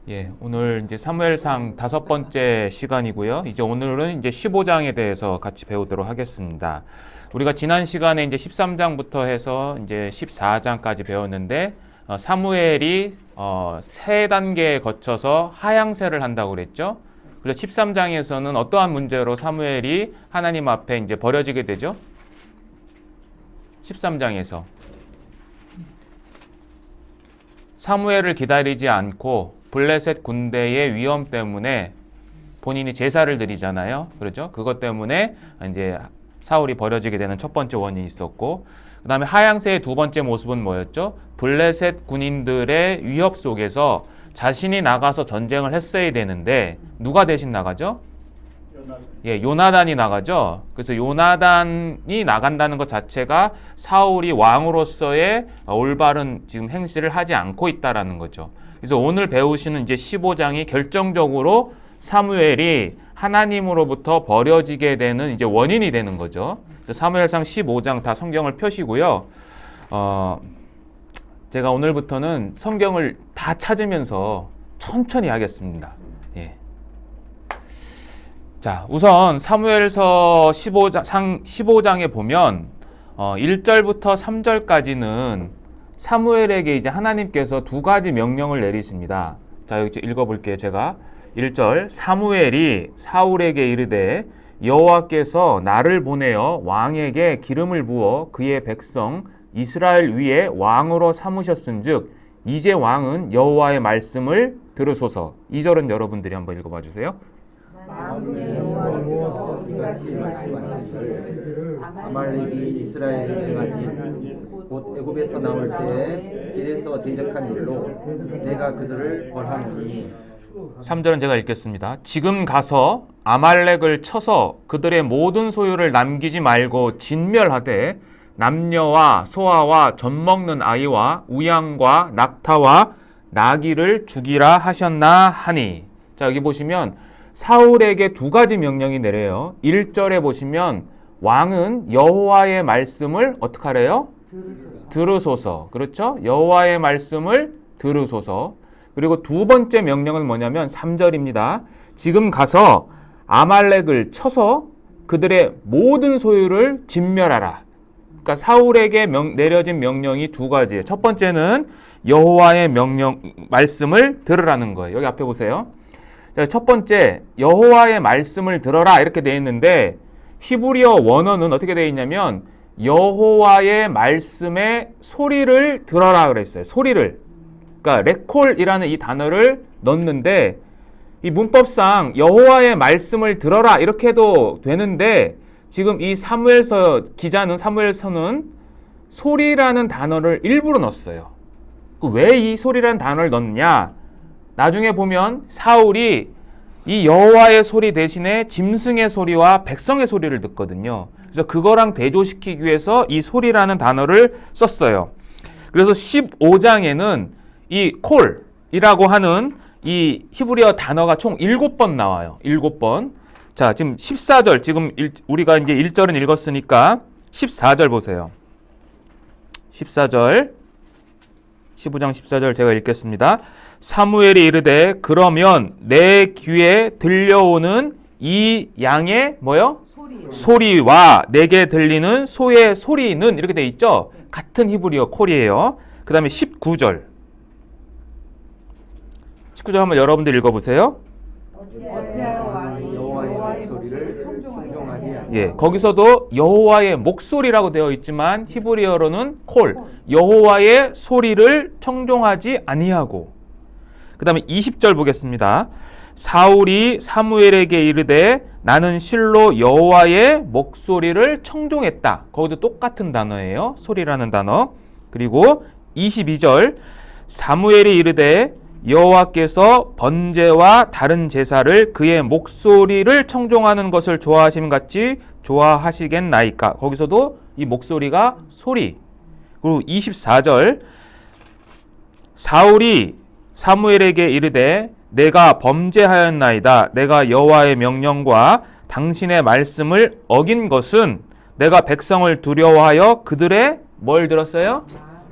예, 오늘 이제 사무엘상 5번째 시간이고요. 이제 오늘은 이제 15장에 대해서 같이 배우도록 하겠습니다. 우리가 지난 시간에 이제 13장부터 해서 이제 14장까지 배웠는데 사무엘이 세 단계에 거쳐서 하향세를 한다고 그랬죠. 그래서 13장에서는 어떠한 문제로 사무엘이 하나님 앞에 이제 버려지게 되죠? 13장에서 사무엘을 기다리지 않고 블레셋 군대의 위험 때문에 본인이 제사를 드리잖아요. 그렇죠? 그것 때문에 이제 사울이 버려지게 되는 첫 번째 원인이 있었고, 그 다음에 하향세의 두 번째 모습은 뭐였죠? 블레셋 군인들의 위협 속에서 자신이 나가서 전쟁을 했어야 되는데 누가 대신 나가죠? 예, 요나단이 나가죠. 그래서 요나단이 나간다는 것 자체가 사울이 왕으로서의 올바른 지금 행실을 하지 않고 있다라는 거죠. 그래서 오늘 배우시는 이제 15장이 결정적으로 사무엘이 하나님으로부터 버려지게 되는 이제 원인이 되는 거죠. 사무엘상 15장 다 성경을 펴시고요. 제가 오늘부터는 성경을 다 찾으면서 천천히 하겠습니다. 예. 자, 우선 사무엘서 15장에 보면 1절부터 3절까지는 사무엘에게 이제 하나님께서 두 가지 명령을 내리십니다. 자, 여기 읽어볼게요. 제가 1절, 사무엘이 사울에게 이르되 여호와께서 나를 보내어 왕에게 기름을 부어 그의 백성 이스라엘 위에 왕으로 삼으셨은즉 이제 왕은 여호와의 말씀을 들으소서. 2절은 여러분들이 한번 읽어봐 주세요. 만군의 여호와께서 이같이 말씀하시기를 아말렉이 이스라엘을 행한 일 곧 애굽에서 나올 때에 길에서 대적한 일로 내가 그들을 벌하노니 3절은 제가 읽겠습니다. 지금 가서 아말렉을 쳐서 그들의 모든 소유를 남기지 말고 진멸하되 남녀와 소아와 젖먹는 아이와 우양과 낙타와 나귀를 죽이라 하셨나 하니. 자, 여기 보시면 사울에게 두 가지 명령이 내려요. 1절에 보시면 왕은 여호와의 말씀을 어떻게 하래요? 들으소서. 그렇죠? 여호와의 말씀을 들으소서. 그리고 두 번째 명령은 뭐냐면 3절입니다. 지금 가서 아말렉을 쳐서 그들의 모든 소유를 진멸하라. 그러니까 사울에게 내려진 명령이 두 가지예요. 첫 번째는 여호와의 말씀을 들으라는 거예요. 여기 앞에 보세요. 자, 첫 번째, 여호와의 말씀을 들어라 이렇게 되어 있는데 히브리어 원어는 어떻게 되어 있냐면 여호와의 말씀의 소리를 들어라 그랬어요. 소리를. 그러니까 레콜이라는 이 단어를 넣는데 이 문법상 여호와의 말씀을 들어라 이렇게 해도 되는데 지금 이 사무엘서는 소리라는 단어를 일부러 넣었어요. 왜 이 소리라는 단어를 넣느냐? 나중에 보면 사울이 이 여호와의 소리 대신에 짐승의 소리와 백성의 소리를 듣거든요. 그래서 그거랑 대조시키기 위해서 이 소리라는 단어를 썼어요. 그래서 15장에는 이 콜이라고 하는 이 히브리어 단어가 총 7번 나와요. 7번. 자, 지금 14절, 지금 우리가 이제 1절은 읽었으니까 14절 보세요. 14절, 15장 14절 제가 읽겠습니다. 사무엘이 이르되 그러면 내 귀에 들려오는 이 양의 뭐요? 소리와 내게 들리는 소의 소리는 이렇게 돼 있죠? 같은 히브리어 콜이에요. 그 다음에 19절. 19절 한번 여러분들 읽어보세요. 여호와의 소리를 청종하지 아니하니. 예, 거기서도 여호와의 목소리라고 되어 있지만 히브리어로는 콜, 여호와의 소리를 청종하지 아니하고. 그 다음에 20절 보겠습니다. 사울이 사무엘에게 이르되 나는 실로 여호와의 목소리를 청종했다. 거기도 똑같은 단어예요. 소리라는 단어. 그리고 22절 사무엘이 이르되 여호와께서 번제와 다른 제사를 그의 목소리를 청종하는 것을 좋아하심 같이 좋아하시겠나이까. 거기서도 이 목소리가 소리. 그리고 24절 사울이 사무엘에게 이르되 내가 범죄하였나이다. 내가 여호와의 명령과 당신의 말씀을 어긴 것은 내가 백성을 두려워하여 그들의 뭘 들었어요?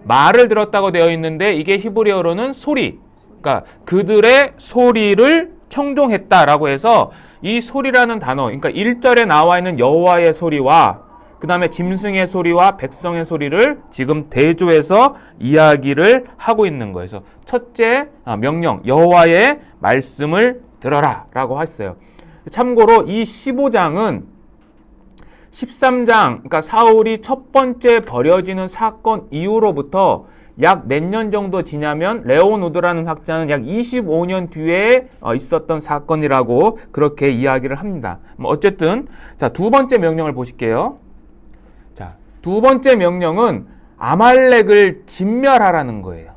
말을 들었다고 되어 있는데 이게 히브리어로는 소리. 그러니까 그들의 소리를 청종했다라고 해서 이 소리라는 단어, 그러니까 1절에 나와 있는 여호와의 소리와 그 다음에 짐승의 소리와 백성의 소리를 지금 대조해서 이야기를 하고 있는 거예요. 그래서 첫째 명령, 여호와의 말씀을 들어라 라고 했어요. 참고로 이 15장은 13장, 그러니까 사울이 첫 번째 벌여지는 사건 이후로부터 약 몇 년 정도 지나면 레온 우드라는 학자는 약 25년 뒤에 있었던 사건이라고 그렇게 이야기를 합니다. 어쨌든 자, 두 번째 명령을 보실게요. 자, 두 번째 명령은 아말렉을 진멸하라는 거예요.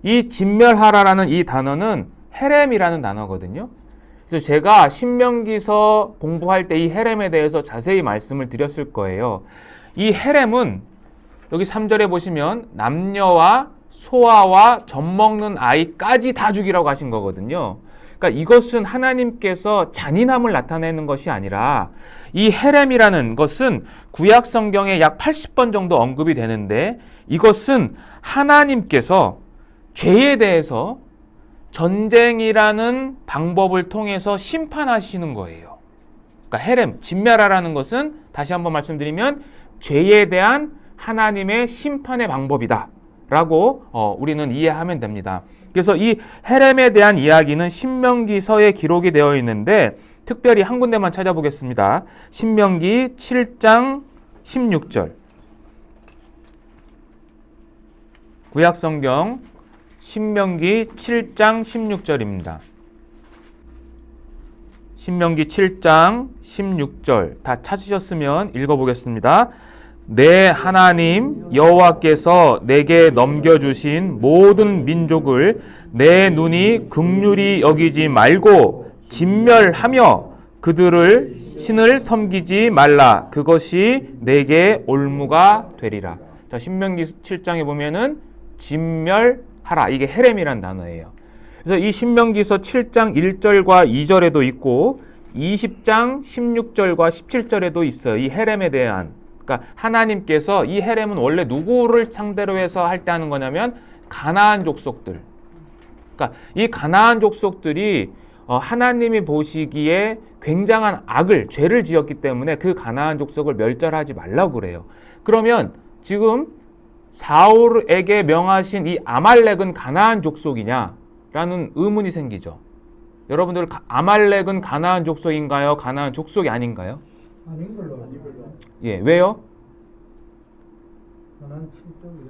이 진멸하라라는 이 단어는 헤렘이라는 단어거든요. 그래서 제가 신명기서 공부할 때 이 헤렘에 대해서 자세히 말씀을 드렸을 거예요. 이 헤렘은 여기 3절에 보시면 남녀와 소아와 젖먹는 아이까지 다 죽이라고 하신 거거든요. 그러니까 이것은 하나님께서 잔인함을 나타내는 것이 아니라 이 헤렘이라는 것은 구약 성경에 약 80번 정도 언급이 되는데 이것은 하나님께서 죄에 대해서 전쟁이라는 방법을 통해서 심판하시는 거예요. 그러니까 헤렘, 진멸하라는 것은 다시 한번 말씀드리면 죄에 대한 하나님의 심판의 방법이다 라고 우리는 이해하면 됩니다. 그래서 이 헤렘에 대한 이야기는 신명기서에 기록이 되어 있는데 특별히 한 군데만 찾아보겠습니다. 신명기 7장 16절. 구약성경 신명기 7장 16절입니다. 신명기 7장 16절 다 찾으셨으면 읽어보겠습니다. 내 하나님 여호와께서 내게 넘겨주신 모든 민족을 내 눈이 긍휼히 여기지 말고 진멸하며 그들을 신을 섬기지 말라. 그것이 내게 올무가 되리라. 자, 신명기 7장에 보면은 진멸하라. 이게 헤렘이란 단어예요. 그래서 이 신명기서 7장 1절과 2절에도 있고 20장 16절과 17절에도 있어요. 이 헤렘에 대한. 그러니까 하나님께서 이 헤렘은 원래 누구를 상대로 해서 할 때 하는 거냐면 가나안 족속들. 그러니까 이 가나안 족속들이 하나님이 보시기에 굉장한 악을, 죄를 지었기 때문에 그 가나안 족속을 멸절하지 말라고 그래요. 그러면 지금 사울에게 명하신 이 아말렉은 가나안 족속이냐라는 의문이 생기죠. 여러분들 아말렉은 가나안 족속인가요? 가나안 족속이 아닌가요? 아닌 걸로. 예, 왜요? 가나안 7쪽이야.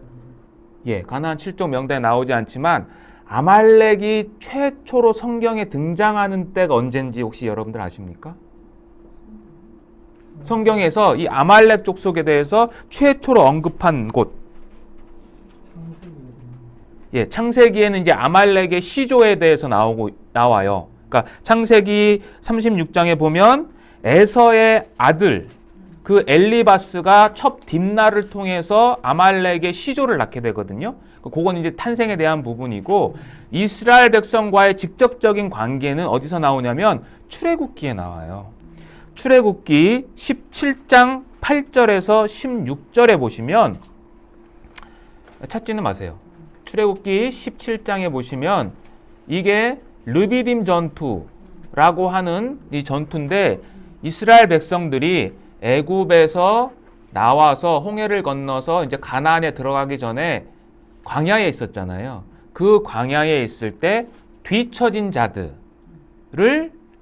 예, 가나안 7족 명단에 나오지 않지만 아말렉이 최초로 성경에 등장하는 때가 언젠지 혹시 여러분들 아십니까? 성경에서 이 아말렉 족속에 대해서 최초로 언급한 곳. 예, 창세기에는 이제 아말렉의 시조에 대해서 나와요. 그러니까 창세기 36장에 보면 에서의 아들 그 엘리바스가 첩 딥나를 통해서 아말렉의 시조를 낳게 되거든요. 그건 이제 탄생에 대한 부분이고 이스라엘 백성과의 직접적인 관계는 어디서 나오냐면 출애굽기에 나와요. 출애굽기 17장 8절에서 16절에 보시면 찾지는 마세요. 출애굽기 17장에 보시면 이게 르비딤 전투라고 하는 이 전투인데 이스라엘 백성들이 애굽에서 나와서 홍해를 건너서 이제 가나안에 들어가기 전에 광야에 있었잖아요. 그 광야에 있을 때 뒤처진 자들을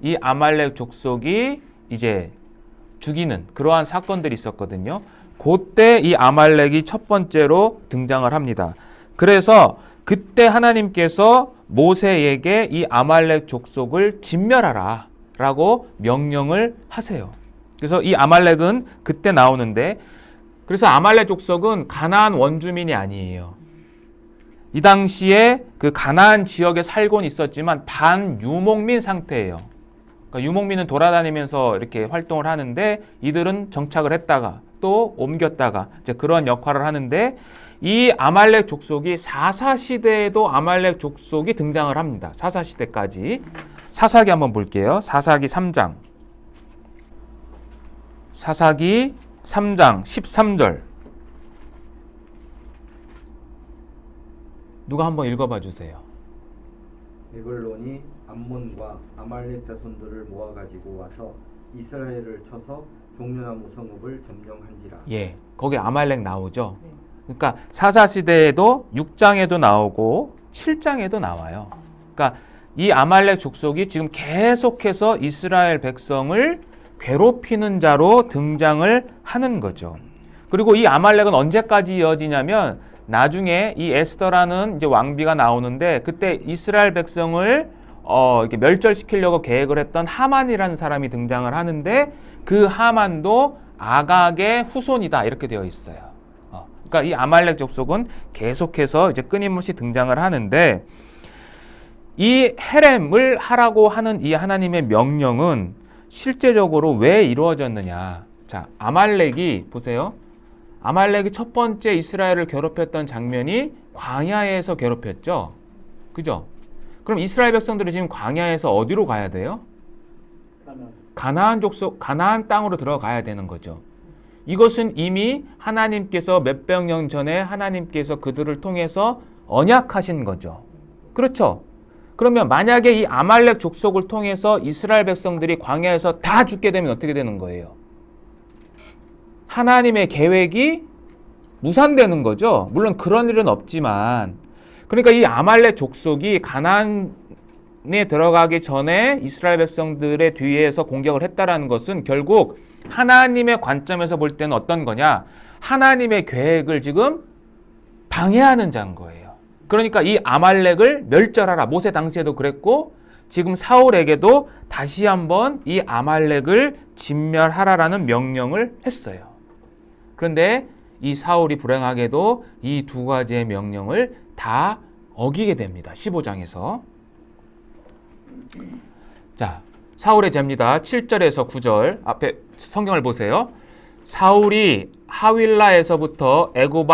이 아말렉 족속이 이제 죽이는 그러한 사건들이 있었거든요. 그때 이 아말렉이 첫 번째로 등장을 합니다. 그래서 그때 하나님께서 모세에게 이 아말렉 족속을 진멸하라 라고 명령을 하세요. 그래서 이 아말렉은 그때 나오는데 그래서 아말렉 족속은 가나안 원주민이 아니에요. 이 당시에 그 가나안 지역에 살고는 있었지만 반유목민 상태예요. 그러니까 유목민은 돌아다니면서 이렇게 활동을 하는데 이들은 정착을 했다가 또 옮겼다가 이제 그런 역할을 하는데 이 아말렉 족속이 사사시대에도 아말렉 족속이 등장을 합니다. 사사시대까지. 사사기 한번 볼게요. 사사기 3장. 사사기 3장 13절. 누가 한번 읽어봐 주세요. 에글론이 암몬과 아말렉 자손들을 모아가지고 와서 이스라엘을 쳐서 종려나무 성읍을 점령한지라. 예, 거기 아말렉 나오죠. 그러니까 사사시대에도 6장에도 나오고 7장에도 나와요. 그러니까 이 아말렉 족속이 지금 계속해서 이스라엘 백성을 괴롭히는 자로 등장을 하는 거죠. 그리고 이 아말렉은 언제까지 이어지냐면 나중에 이 에스더라는 이제 왕비가 나오는데 그때 이스라엘 백성을 이렇게 멸절시키려고 계획을 했던 하만이라는 사람이 등장을 하는데 그 하만도 아각의 후손이다 이렇게 되어 있어요. 그러니까 이 아말렉 족속은 계속해서 이제 끊임없이 등장을 하는데 이 헤렘을 하라고 하는 이 하나님의 명령은 실제적으로 왜 이루어졌느냐? 자, 아말렉이 보세요. 아말렉이 첫 번째 이스라엘을 괴롭혔던 장면이 광야에서 괴롭혔죠. 그죠? 그럼 이스라엘 백성들이 지금 광야에서 어디로 가야 돼요? 가나안 족속, 가나안 땅으로 들어가야 되는 거죠. 이것은 이미 하나님께서 몇백 년 전에 하나님께서 그들을 통해서 언약하신 거죠. 그렇죠? 그러면 만약에 이 아말렉 족속을 통해서 이스라엘 백성들이 광야에서 다 죽게 되면 어떻게 되는 거예요? 하나님의 계획이 무산되는 거죠. 물론 그런 일은 없지만, 그러니까 이 아말렉 족속이 가나안에 들어가기 전에 이스라엘 백성들의 뒤에서 공격을 했다라는 것은 결국 하나님의 관점에서 볼 때는 어떤 거냐? 하나님의 계획을 지금 방해하는 자인 거예요. 그러니까 이 아말렉을 멸절하라. 모세 당시에도 그랬고 지금 사울에게도 다시 한번 이 아말렉을 진멸하라라는 명령을 했어요. 그런데 이 사울이 불행하게도 이 두 가지의 명령을 다 어기게 됩니다. 15장에서. 자, 사울의 죄입니다. 7절에서 9절 앞에 성경을 보세요. 사울이 하윌라에서부터 애굽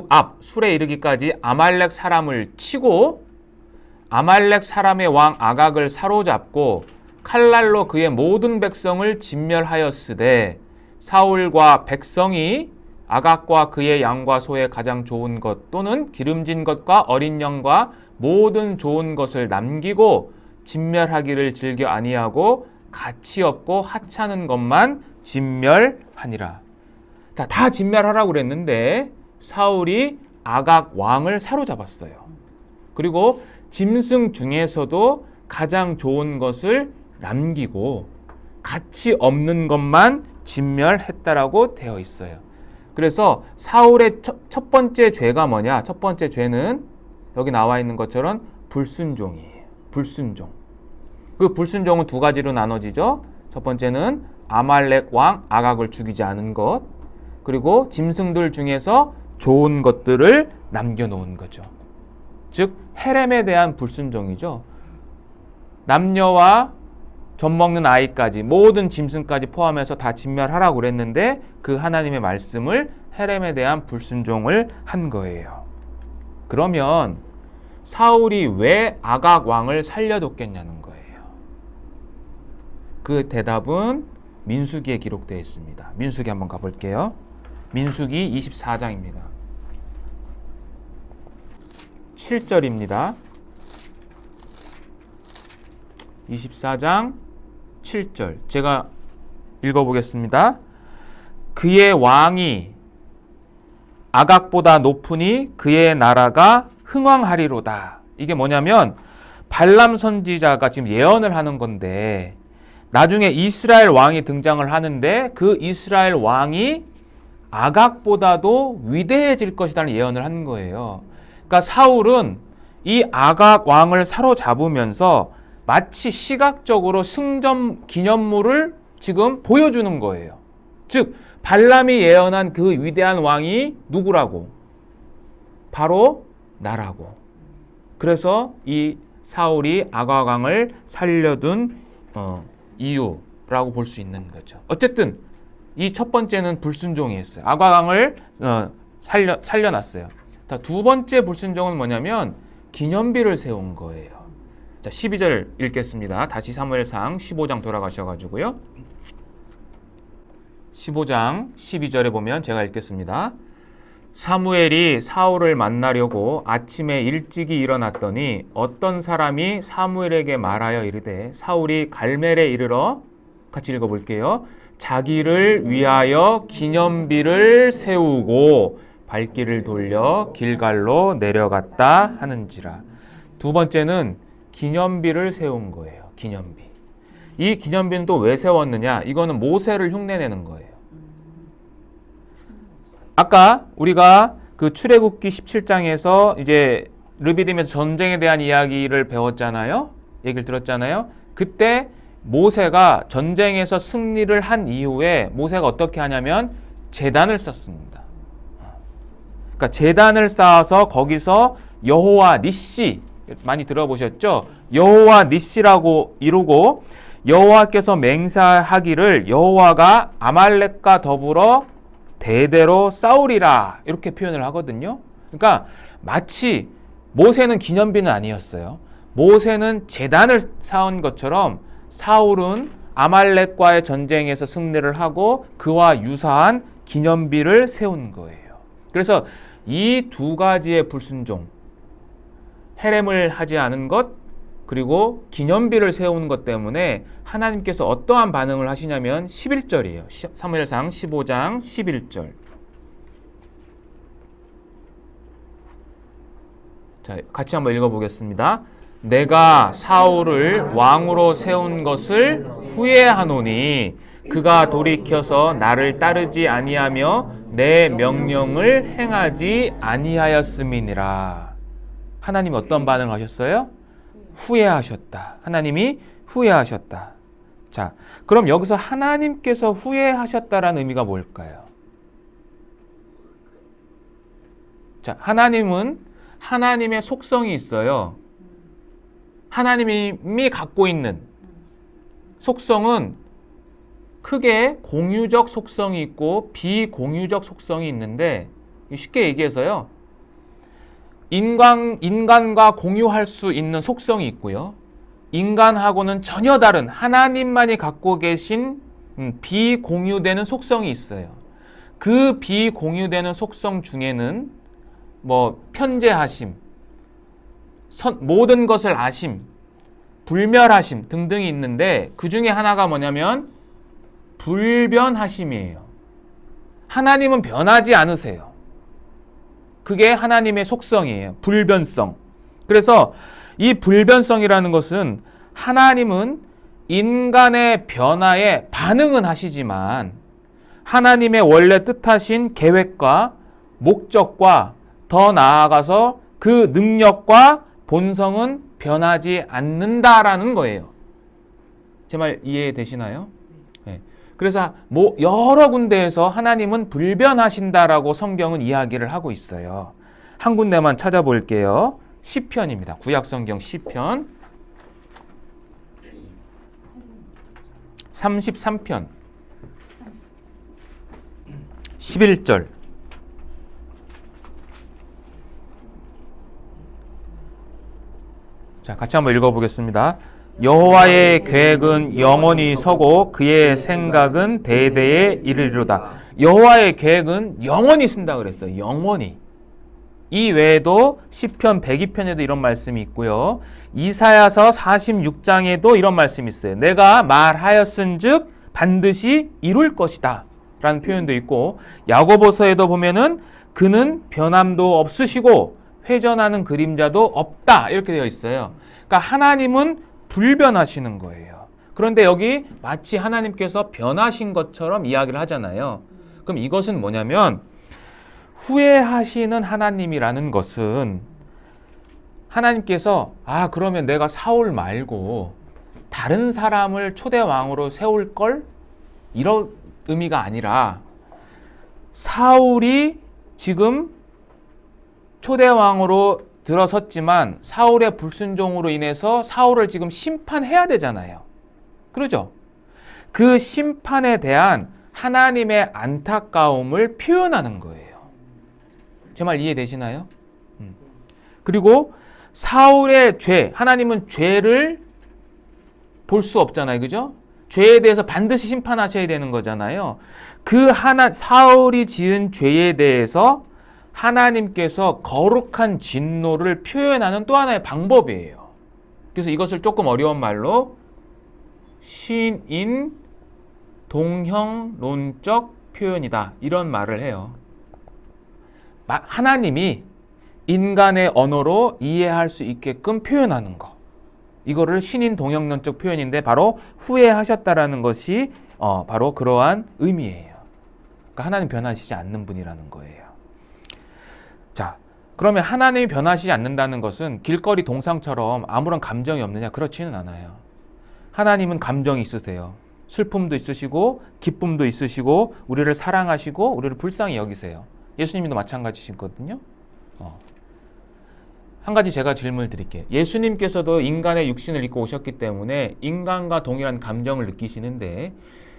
앞 술에 이르기까지 아말렉 사람을 치고 아말렉 사람의 왕 아각을 사로잡고 칼날로 그의 모든 백성을 진멸하였으되 사울과 백성이 아각과 그의 양과 소의 가장 좋은 것 또는 기름진 것과 어린 양과 모든 좋은 것을 남기고 진멸하기를 즐겨 아니하고 가치 없고 하찮은 것만 진멸하니라. 다 진멸하라고 그랬는데 사울이 아각 왕을 사로잡았어요. 그리고 짐승 중에서도 가장 좋은 것을 남기고 가치 없는 것만 진멸했다라고 되어 있어요. 그래서 사울의 첫 번째 죄가 뭐냐? 첫 번째 죄는 여기 나와 있는 것처럼 불순종이에요. 불순종. 그 불순종은 두 가지로 나눠지죠. 첫 번째는 아말렉 왕 아각을 죽이지 않은 것, 그리고 짐승들 중에서 좋은 것들을 남겨놓은 거죠. 즉 헤렘에 대한 불순종이죠. 남녀와 젖먹는 아이까지 모든 짐승까지 포함해서 다 진멸하라고 그랬는데 그 하나님의 말씀을 헤렘에 대한 불순종을 한 거예요. 그러면 사울이 왜 아각 왕을 살려뒀겠냐는 거예요. 그 대답은 민수기에 기록되어 있습니다. 민수기 한번 가볼게요. 민수기 24장입니다. 7절입니다. 24장 7절 제가 읽어보겠습니다. 그의 왕이 아각보다 높으니 그의 나라가 흥왕하리로다. 이게 뭐냐면 발람 선지자가 지금 예언을 하는 건데 나중에 이스라엘 왕이 등장을 하는데 그 이스라엘 왕이 아각보다도 위대해질 것이라는 예언을 한 거예요. 그러니까 사울은 이 아각 왕을 사로잡으면서 마치 시각적으로 승전 기념물을 지금 보여주는 거예요. 즉 발람이 예언한 그 위대한 왕이 누구라고? 바로 나라고. 그래서 이 사울이 아각 왕을 살려둔 이유라고 볼 수 있는 거죠. 어쨌든 이 첫 번째는 불순종이었어요. 아각 왕을 살려놨어요. 두 번째 불순종은 뭐냐면 기념비를 세운 거예요. 자, 12절 읽겠습니다. 다시 사무엘상 15장 돌아가셔가지고요. 15장 12절에 보면 제가 읽겠습니다. 사무엘이 사울을 만나려고 아침에 일찍이 일어났더니 어떤 사람이 사무엘에게 말하여 이르되 사울이 갈멜에 이르러 같이 읽어볼게요. 자기를 위하여 기념비를 세우고 발길을 돌려 길갈로 내려갔다 하는지라. 두 번째는 기념비를 세운 거예요. 기념비. 이 기념비는 또 왜 세웠느냐? 이거는 모세를 흉내내는 거예요. 아까 우리가 그 출애굽기 17장에서 이제 르비딤에서 전쟁에 대한 이야기를 배웠잖아요. 얘기를 들었잖아요. 그때 모세가 전쟁에서 승리를 한 이후에 모세가 어떻게 하냐면 제단을 쌓습니다. 그러니까 제단을 쌓아서 거기서 여호와 니시 많이 들어보셨죠? 여호와 니시라고 이루고 여호와께서 맹세하기를 여호와가 아말렉과 더불어 대대로 싸우리라 이렇게 표현을 하거든요. 그러니까 마치 모세는 기념비는 아니었어요. 모세는 제단을 쌓은 것처럼 사울은 아말렉과의 전쟁에서 승리를 하고 그와 유사한 기념비를 세운 거예요. 그래서 이 두 가지의 불순종, 헤렘을 하지 않은 것 그리고 기념비를 세우는 것 때문에 하나님께서 어떠한 반응을 하시냐면 11절이에요. 사무엘상 15장 11절. 자, 같이 한번 읽어보겠습니다. 내가 사울을 왕으로 세운 것을 후회하노니 그가 돌이켜서 나를 따르지 아니하며 내 명령을 행하지 아니하였음이니라. 하나님 어떤 반응을 하셨어요? 후회하셨다. 하나님이 후회하셨다. 자, 그럼 여기서 하나님께서 후회하셨다라는 의미가 뭘까요? 자, 하나님은 하나님의 속성이 있어요. 하나님이 갖고 있는 속성은 크게 공유적 속성이 있고 비공유적 속성이 있는데 쉽게 얘기해서요. 인간과 공유할 수 있는 속성이 있고요. 인간하고는 전혀 다른 하나님만이 갖고 계신 비공유되는 속성이 있어요. 그 비공유되는 속성 중에는 뭐 편재하심, 모든 것을 아심, 불멸하심 등등이 있는데 그 중에 하나가 뭐냐면 불변하심이에요. 하나님은 변하지 않으세요. 그게 하나님의 속성이에요. 불변성. 그래서 이 불변성이라는 것은 하나님은 인간의 변화에 반응은 하시지만 하나님의 원래 뜻하신 계획과 목적과 더 나아가서 그 능력과 본성은 변하지 않는다라는 거예요. 제 말 이해되시나요? 네. 그래서 여러 군데에서 하나님은 불변하신다라고 성경은 이야기를 하고 있어요. 한 군데만 찾아볼게요. 시편입니다. 구약성경 시편 33편 11절. 자, 같이 한번 읽어보겠습니다. 여호와의 계획은 영원히 서고 그의 생각은 대대에 이르리로다. 여호와의 계획은 영원히 쓴다 그랬어요. 영원히. 이 외에도 시편 102편에도 이런 말씀이 있고요. 이사야서 46장에도 이런 말씀이 있어요. 내가 말하였은즉 반드시 이룰 것이다 라는 표현도 있고, 야고보서에도 보면은 그는 변함도 없으시고 회전하는 그림자도 없다 이렇게 되어 있어요. 그러니까 하나님은 불변하시는 거예요. 그런데 여기 마치 하나님께서 변하신 것처럼 이야기를 하잖아요. 그럼 이것은 뭐냐면 후회하시는 하나님이라는 것은 하나님께서 그러면 내가 사울 말고 다른 사람을 초대왕으로 세울 걸? 이런 의미가 아니라 사울이 지금 초대왕으로 들어섰지만 사울의 불순종으로 인해서 사울을 지금 심판해야 되잖아요. 그러죠? 그 심판에 대한 하나님의 안타까움을 표현하는 거예요. 제 말 이해되시나요? 그리고 사울의 죄, 하나님은 죄를 볼 수 없잖아요. 그죠? 죄에 대해서 반드시 심판하셔야 되는 거잖아요. 사울이 지은 죄에 대해서 하나님께서 거룩한 진노를 표현하는 또 하나의 방법이에요. 그래서 이것을 조금 어려운 말로 신인 동형론적 표현이다, 이런 말을 해요. 하나님이 인간의 언어로 이해할 수 있게끔 표현하는 거, 이거를 신인 동형론적 표현인데 바로 후회하셨다라는 것이 바로 그러한 의미예요. 그러니까 하나님 변하시지 않는 분이라는 거예요. 자, 그러면 하나님이 변하시지 않는다는 것은 길거리 동상처럼 아무런 감정이 없느냐? 그렇지는 않아요. 하나님은 감정이 있으세요. 슬픔도 있으시고 기쁨도 있으시고 우리를 사랑하시고 우리를 불쌍히 여기세요. 예수님도 마찬가지시거든요. 한 가지 제가 질문을 드릴게요. 예수님께서도 인간의 육신을 입고 오셨기 때문에 인간과 동일한 감정을 느끼시는데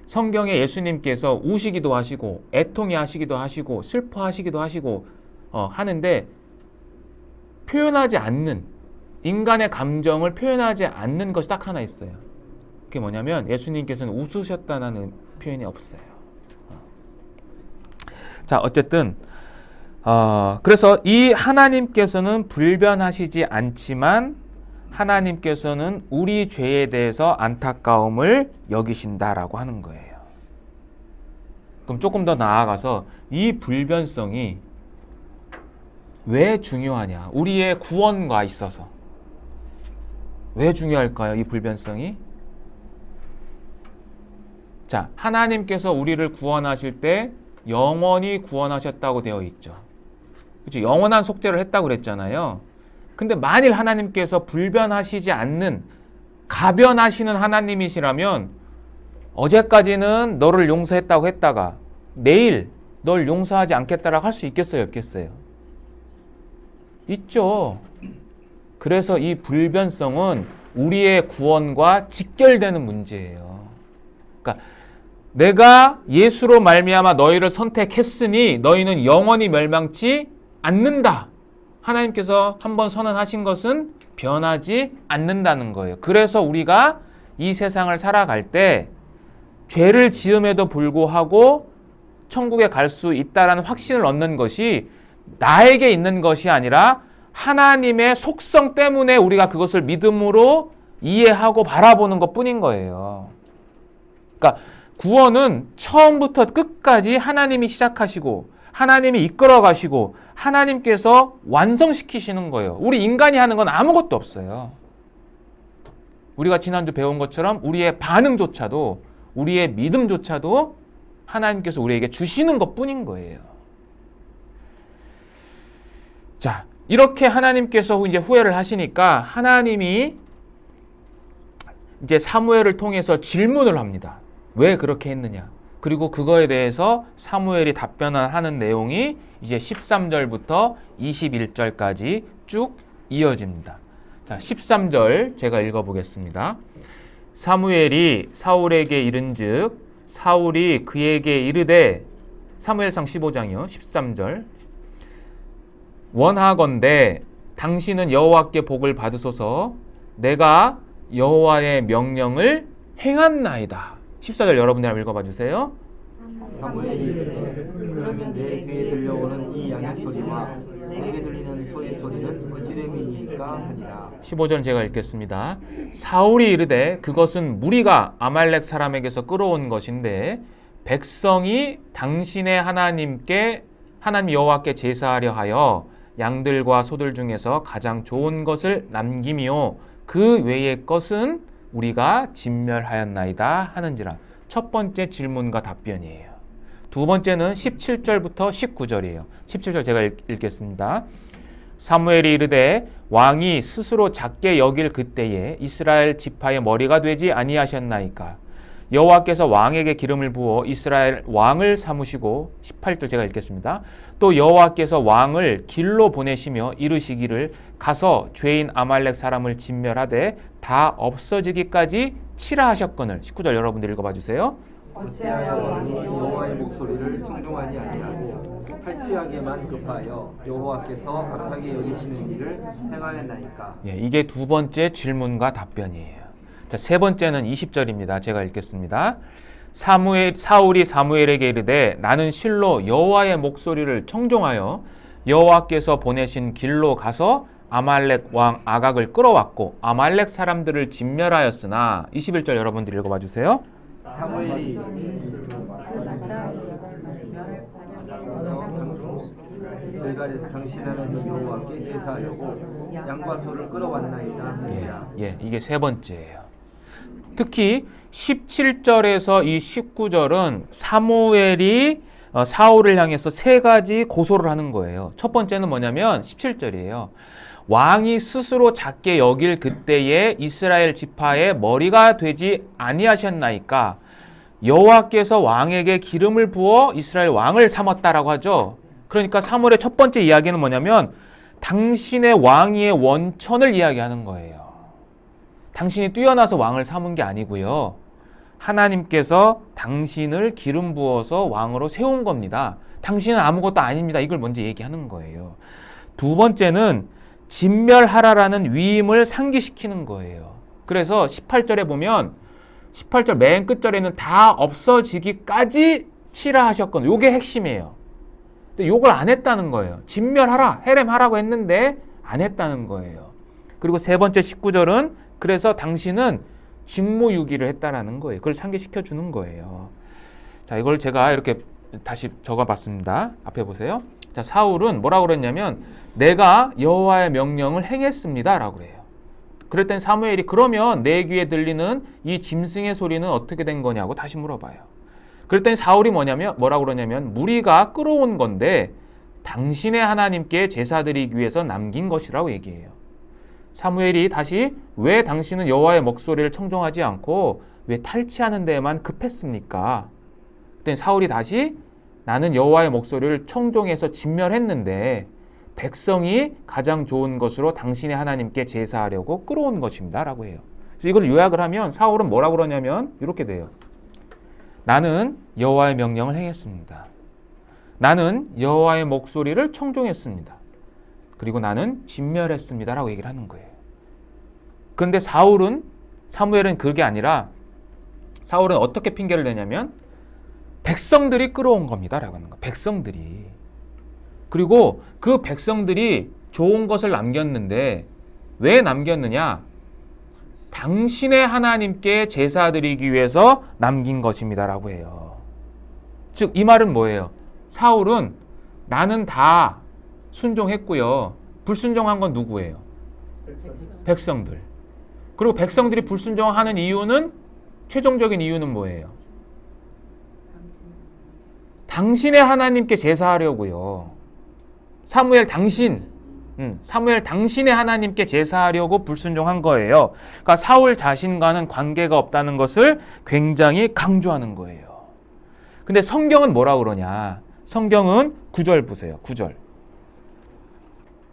성경에 예수님께서 우시기도 하시고 애통해 하시기도 하시고 슬퍼하시기도 하시고 하는데 표현하지 않는, 인간의 감정을 표현하지 않는 것이 딱 하나 있어요. 그게 뭐냐면 예수님께서는 웃으셨다는 표현이 없어요. 자, 어쨌든 그래서 이 하나님께서는 불변하시지 않지만 하나님께서는 우리 죄에 대해서 안타까움을 여기신다라고 하는 거예요. 그럼 조금 더 나아가서 이 불변성이 왜 중요하냐? 우리의 구원과 있어서 왜 중요할까요? 이 불변성이? 자, 하나님께서 우리를 구원하실 때 영원히 구원하셨다고 되어 있죠. 그렇죠? 영원한 속죄를 했다고 그랬잖아요. 근데 만일 하나님께서 불변하시지 않는 가변하시는 하나님이시라면 어제까지는 너를 용서했다고 했다가 내일 널 용서하지 않겠다라고 할 수 있겠어요? 없겠어요? 있죠. 그래서 이 불변성은 우리의 구원과 직결되는 문제예요. 그러니까 내가 예수로 말미암아 너희를 선택했으니 너희는 영원히 멸망치 않는다. 하나님께서 한번 선언하신 것은 변하지 않는다는 거예요. 그래서 우리가 이 세상을 살아갈 때 죄를 지음에도 불구하고 천국에 갈 수 있다라는 확신을 얻는 것이 나에게 있는 것이 아니라 하나님의 속성 때문에 우리가 그것을 믿음으로 이해하고 바라보는 것뿐인 거예요. 그러니까 구원은 처음부터 끝까지 하나님이 시작하시고 하나님이 이끌어 가시고 하나님께서 완성시키시는 거예요. 우리 인간이 하는 건 아무것도 없어요. 우리가 지난주 배운 것처럼 우리의 반응조차도, 우리의 믿음조차도 하나님께서 우리에게 주시는 것뿐인 거예요. 자, 이렇게 하나님께서 이제 후회를 하시니까 하나님이 이제 사무엘을 통해서 질문을 합니다. 왜 그렇게 했느냐? 그리고 그거에 대해서 사무엘이 답변을 하는 내용이 이제 13절부터 21절까지 쭉 이어집니다. 자, 13절 제가 읽어보겠습니다. 사무엘이 사울에게 이른즉 사울이 그에게 이르되, 사무엘상 15장이요. 13절. 원하건대 당신은 여호와께 복을 받으소서. 내가 여호와의 명령을 행한나이다. 14절 여러분들 한번 읽어봐 주세요. 사무엘이 이르되 그러면 내 귀에 들려오는 이 양의 소리와 내게 들리는 소의 소리는 어찌됨이니까 하니라. 15절 제가 읽겠습니다. 사울이 이르되 그것은 무리가 아말렉 사람에게서 끌어온 것인데 백성이 당신의 하나님 여호와께 제사하려 하여 양들과 소들 중에서 가장 좋은 것을 남김이요 그 외의 것은 우리가 진멸하였나이다 하는지라. 첫 번째 질문과 답변이에요. 두 번째는 17절부터 19절이에요. 17절 제가 읽겠습니다. 사무엘이 이르되 왕이 스스로 작게 여길 그때에 이스라엘 지파의 머리가 되지 아니하셨나이까. 여호와께서 왕에게 기름을 부어 이스라엘 왕을 삼으시고, 18절 제가 읽겠습니다. 또 여호와께서 왕을 길로 보내시며 이르시기를 가서 죄인 아말렉 사람을 진멸하되 다 없어지기까지 치라 하셨거늘. 19절 여러분들 읽어봐 주세요. 어찌하여 왕이 여호와의 목소리를 청종하지 아니하고 탈취하게만 급하여 여호와께서 악하게 여기시는 일을 행하였나이까. 예, 이게 두 번째 질문과 답변이에요. 자, 세 번째는 20절입니다. 제가 읽겠습니다. 사울이 사무엘에게 이르되 나는 실로 여호와의 목소리를 청종하여 여호와께서 보내신 길로 가서 아말렉 왕 아각을 끌어왔고 아말렉 사람들을 진멸하였으나 21절 여러분들 읽어봐 주세요. 사무엘이 길갈에서 당신 하나님 여호와께 제사하려고 양과 소를 끌어왔나이다 하느니라. 이게 세 번째예요. 특히 17절에서 이 19절은 사무엘이 사울을 향해서 세 가지 고소를 하는 거예요. 첫 번째는 뭐냐면 17절이에요. 왕이 스스로 작게 여길 그때에 이스라엘 지파의 머리가 되지 아니하셨나이까 여호와께서 왕에게 기름을 부어 이스라엘 왕을 삼았다라고 하죠. 그러니까 사무엘의 첫 번째 이야기는 뭐냐면 당신의 왕위의 원천을 이야기하는 거예요. 당신이 뛰어나서 왕을 삼은 게 아니고요. 하나님께서 당신을 기름 부어서 왕으로 세운 겁니다. 당신은 아무것도 아닙니다. 이걸 먼저 얘기하는 거예요. 두 번째는 진멸하라라는 위임을 상기시키는 거예요. 그래서 18절에 보면 18절 맨 끝절에는 다 없어지기까지 치라 하셨거든요. 요게 핵심이에요. 근데 요걸 안 했다는 거예요. 진멸하라, 해렘하라고 했는데 안 했다는 거예요. 그리고 세 번째 19절은 그래서 당신은 직무유기를 했다라는 거예요. 그걸 상기시켜 주는 거예요. 자, 이걸 제가 이렇게 다시 적어봤습니다. 앞에 보세요. 자, 사울은 뭐라고 그랬냐면 내가 여호와의 명령을 행했습니다라고 그래요. 그랬더니 사무엘이 그러면 내 귀에 들리는 이 짐승의 소리는 어떻게 된 거냐고 다시 물어봐요. 그랬더니 사울이 뭐라고 그러냐면 무리가 끌어온 건데 당신의 하나님께 제사 드리기 위해서 남긴 것이라고 얘기해요. 사무엘이 다시 왜 당신은 여호와의 목소리를 청종하지 않고 왜 탈취하는 데에만 급했습니까? 그랬더니 사울이 다시 나는 여호와의 목소리를 청종해서 진멸했는데 백성이 가장 좋은 것으로 당신의 하나님께 제사하려고 끌어온 것입니다 라고 해요. 그래서 이걸 요약을 하면 사울은 뭐라고 그러냐면 이렇게 돼요. 나는 여호와의 명령을 행했습니다. 나는 여호와의 목소리를 청종했습니다. 그리고 나는 진멸했습니다 라고 얘기를 하는 거예요. 그런데 사무엘은 그게 아니라 사울은 어떻게 핑계를 대냐면 백성들이 끌어온 겁니다 라고 하는 거예요. 백성들이. 그리고 그 백성들이 좋은 것을 남겼는데 왜 남겼느냐? 당신의 하나님께 제사 드리기 위해서 남긴 것입니다 라고 해요. 즉 이 말은 뭐예요? 사울은 나는 다 순종했고요. 불순종한 건 누구예요? 백성들. 그리고 백성들이 불순종하는 이유는 최종적인 이유는 뭐예요? 당신의 하나님께 제사하려고요. 사무엘 당신의 하나님께 제사하려고 불순종한 거예요. 그러니까 사울 자신과는 관계가 없다는 것을 굉장히 강조하는 거예요. 근데 성경은 뭐라고 그러냐? 성경은 9절 보세요. 9절.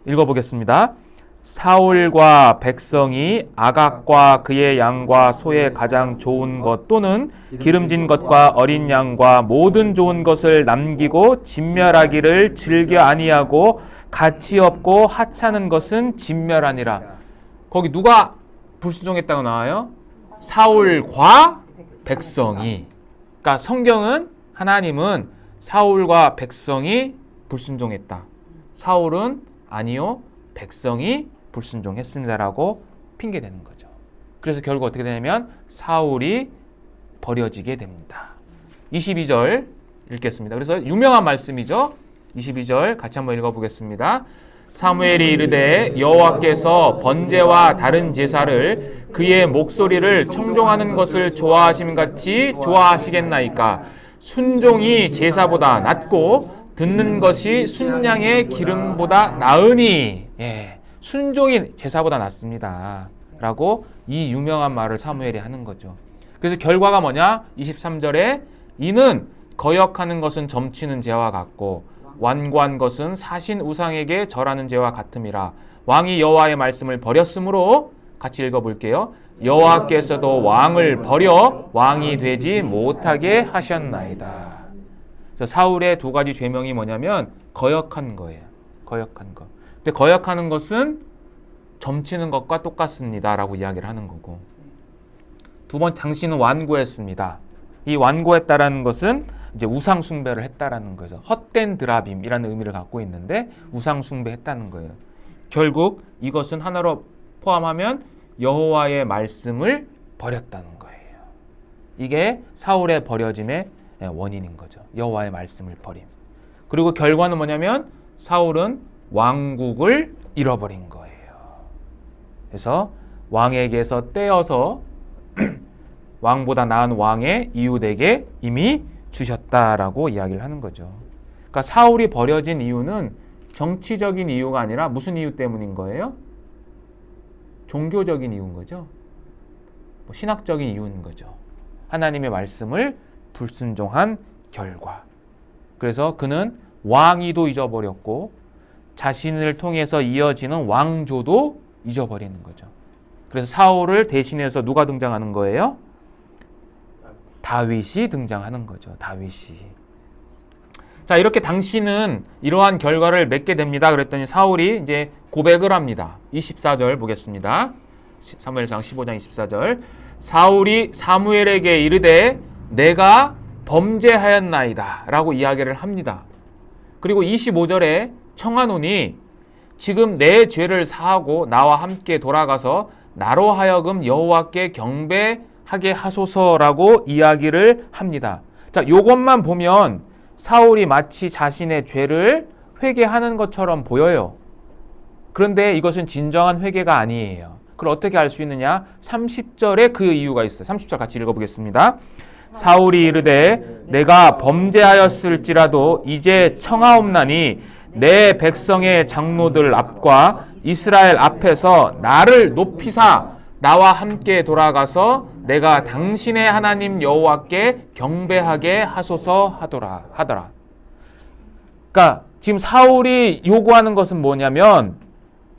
읽어보겠습니다. 사울과 백성이 아각과 그의 양과 소의 가장 좋은 것 또는 기름진 것과 어린 양과 모든 좋은 것을 남기고 진멸하기를 즐겨 아니하고 가치 없고 하찮은 것은 진멸하니라. 거기 누가 불순종했다고 나와요? 사울과 백성이. 그러니까 성경은 하나님은 사울과 백성이 불순종했다. 사울은 아니요, 백성이 불순종했습니다라고 핑계대는 거죠. 그래서 결국 어떻게 되냐면 사울이 버려지게 됩니다. 22절 읽겠습니다. 그래서 유명한 말씀이죠. 22절 같이 한번 읽어보겠습니다. 사무엘이 이르되 여호와께서 번제와 다른 제사를 그의 목소리를 청종하는 것을 좋아하심 같이 좋아하시겠나이까? 순종이 제사보다 낫고 듣는 것이 순양의 기름보다 나으니. 순종이 제사보다 낫습니다 라고 이 유명한 말을 사무엘이 하는 거죠. 그래서 결과가 뭐냐? 23절에 이는 거역하는 것은 점치는 죄와 같고 완고한 것은 사신 우상에게 절하는 죄와 같음이라. 왕이 여호와의 말씀을 버렸으므로 같이 읽어볼게요. 여호와께서도 왕을 버려 왕이 되지 못하게 하셨나이다. 그래서 사울의 두 가지 죄명이 뭐냐면 거역한 거예요. 거역한 거. 근데 거역하는 것은 점치는 것과 똑같습니다 라고 이야기를 하는 거고, 두 번 당신은 완고했습니다. 이 완고했다라는 것은 이제 우상 숭배를 했다라는 거죠. 헛된 드라빔이라는 의미를 갖고 있는데 우상 숭배했다는 거예요. 결국 이것은 하나로 포함하면 여호와의 말씀을 버렸다는 거예요. 이게 사울의 버려짐의 원인인 거죠. 여호와의 말씀을 버림. 그리고 결과는 뭐냐면 사울은 왕국을 잃어버린 거예요. 그래서 왕에게서 떼어서 왕보다 나은 왕의 이웃에게 이미 주셨다라고 이야기를 하는 거죠. 그러니까 사울이 버려진 이유는 정치적인 이유가 아니라 무슨 이유 때문인 거예요? 종교적인 이유인 거죠. 신학적인 이유인 거죠. 하나님의 말씀을 불순종한 결과. 그래서 그는 왕위도 잊어버렸고 자신을 통해서 이어지는 왕조도 잊어버리는 거죠. 그래서 사울을 대신해서 누가 등장하는 거예요? 다윗이 등장하는 거죠. 다윗이. 자, 이렇게 당신은 이러한 결과를 맺게 됩니다. 그랬더니 사울이 이제 고백을 합니다. 24절 보겠습니다. 사무엘상 15장 24절. 사울이 사무엘에게 이르되 내가 범죄하였나이다 라고 이야기를 합니다. 그리고 25절에 청하노니 지금 내 죄를 사하고 나와 함께 돌아가서 나로 하여금 여호와께 경배하게 하소서라고 이야기를 합니다. 자, 요것만 보면 사울이 마치 자신의 죄를 회개하는 것처럼 보여요. 그런데 이것은 진정한 회개가 아니에요. 그걸 어떻게 알 수 있느냐? 30절에 그 이유가 있어요. 30절 같이 읽어보겠습니다. 사울이 이르되 내가 범죄하였을지라도 이제 청하옵나니 내 백성의 장로들 앞과 이스라엘 앞에서 나를 높이사 나와 함께 돌아가서 내가 당신의 하나님 여호와께 경배하게 하소서 하더라. 그러니까 지금 사울이 요구하는 것은 뭐냐면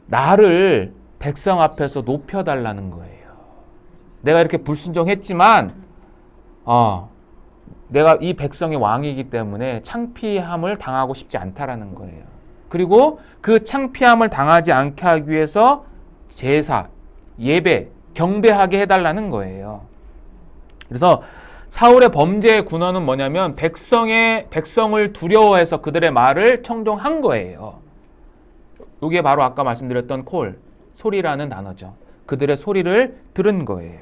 나를 백성 앞에서 높여달라는 거예요. 내가 이렇게 불순종했지만 내가 이 백성의 왕이기 때문에 창피함을 당하고 싶지 않다라는 거예요. 그리고 그 창피함을 당하지 않게 하기 위해서 제사, 예배, 경배하게 해달라는 거예요. 그래서 사울의 범죄의 군원은 뭐냐면 백성을 두려워해서 그들의 말을 청종한 거예요. 이게 바로 아까 말씀드렸던 소리라는 단어죠. 그들의 소리를 들은 거예요.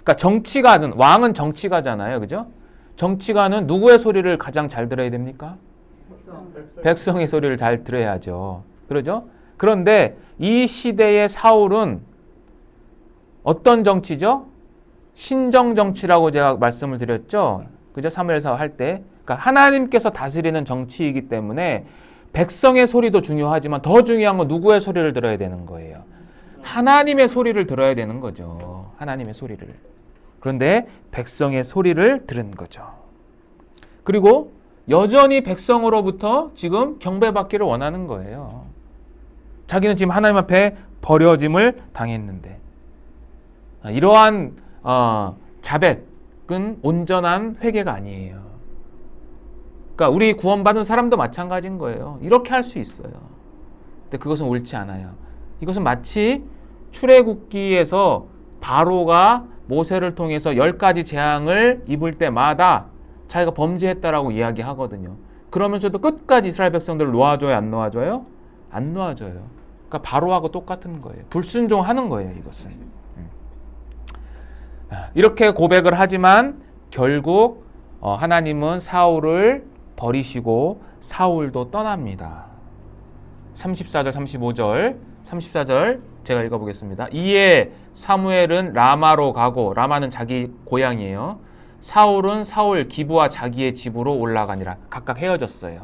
그러니까 정치가는, 왕은 정치가잖아요. 그죠? 정치가는 누구의 소리를 가장 잘 들어야 됩니까? 백성의 소리를 잘 들어야죠. 그러죠? 그런데 이 시대의 사울은 어떤 정치죠? 신정 정치라고 제가 말씀을 드렸죠. 그죠? 사무엘서 할 때. 그러니까 하나님께서 다스리는 정치이기 때문에 백성의 소리도 중요하지만 더 중요한 건 누구의 소리를 들어야 되는 거예요. 하나님의 소리를 들어야 되는 거죠. 하나님의 소리를. 그런데 백성의 소리를 들은 거죠. 그리고 여전히 백성으로부터 지금 경배받기를 원하는 거예요. 자기는 지금 하나님 앞에 버려짐을 당했는데 이러한 자백은 온전한 회개가 아니에요. 그러니까 우리 구원받은 사람도 마찬가지인 거예요. 이렇게 할 수 있어요. 근데 그것은 옳지 않아요. 이것은 마치 출애굽기에서 바로가 모세를 통해서 10가지 재앙을 입을 때마다 자기가 범죄했다라고 이야기하거든요. 그러면서도 끝까지 이스라엘 백성들을 놓아줘요? 안 놓아줘요? 안 놓아줘요. 그러니까 바로하고 똑같은 거예요. 불순종하는 거예요, 이것은. 이렇게 고백을 하지만 결국 하나님은 사울을 버리시고 사울도 떠납니다. 34절, 35절, 34절 제가 읽어보겠습니다. 이에 사무엘은 라마로 가고, 라마는 자기 고향이에요. 사울은 사울 기브와 자기의 집으로 올라가니라. 각각 헤어졌어요.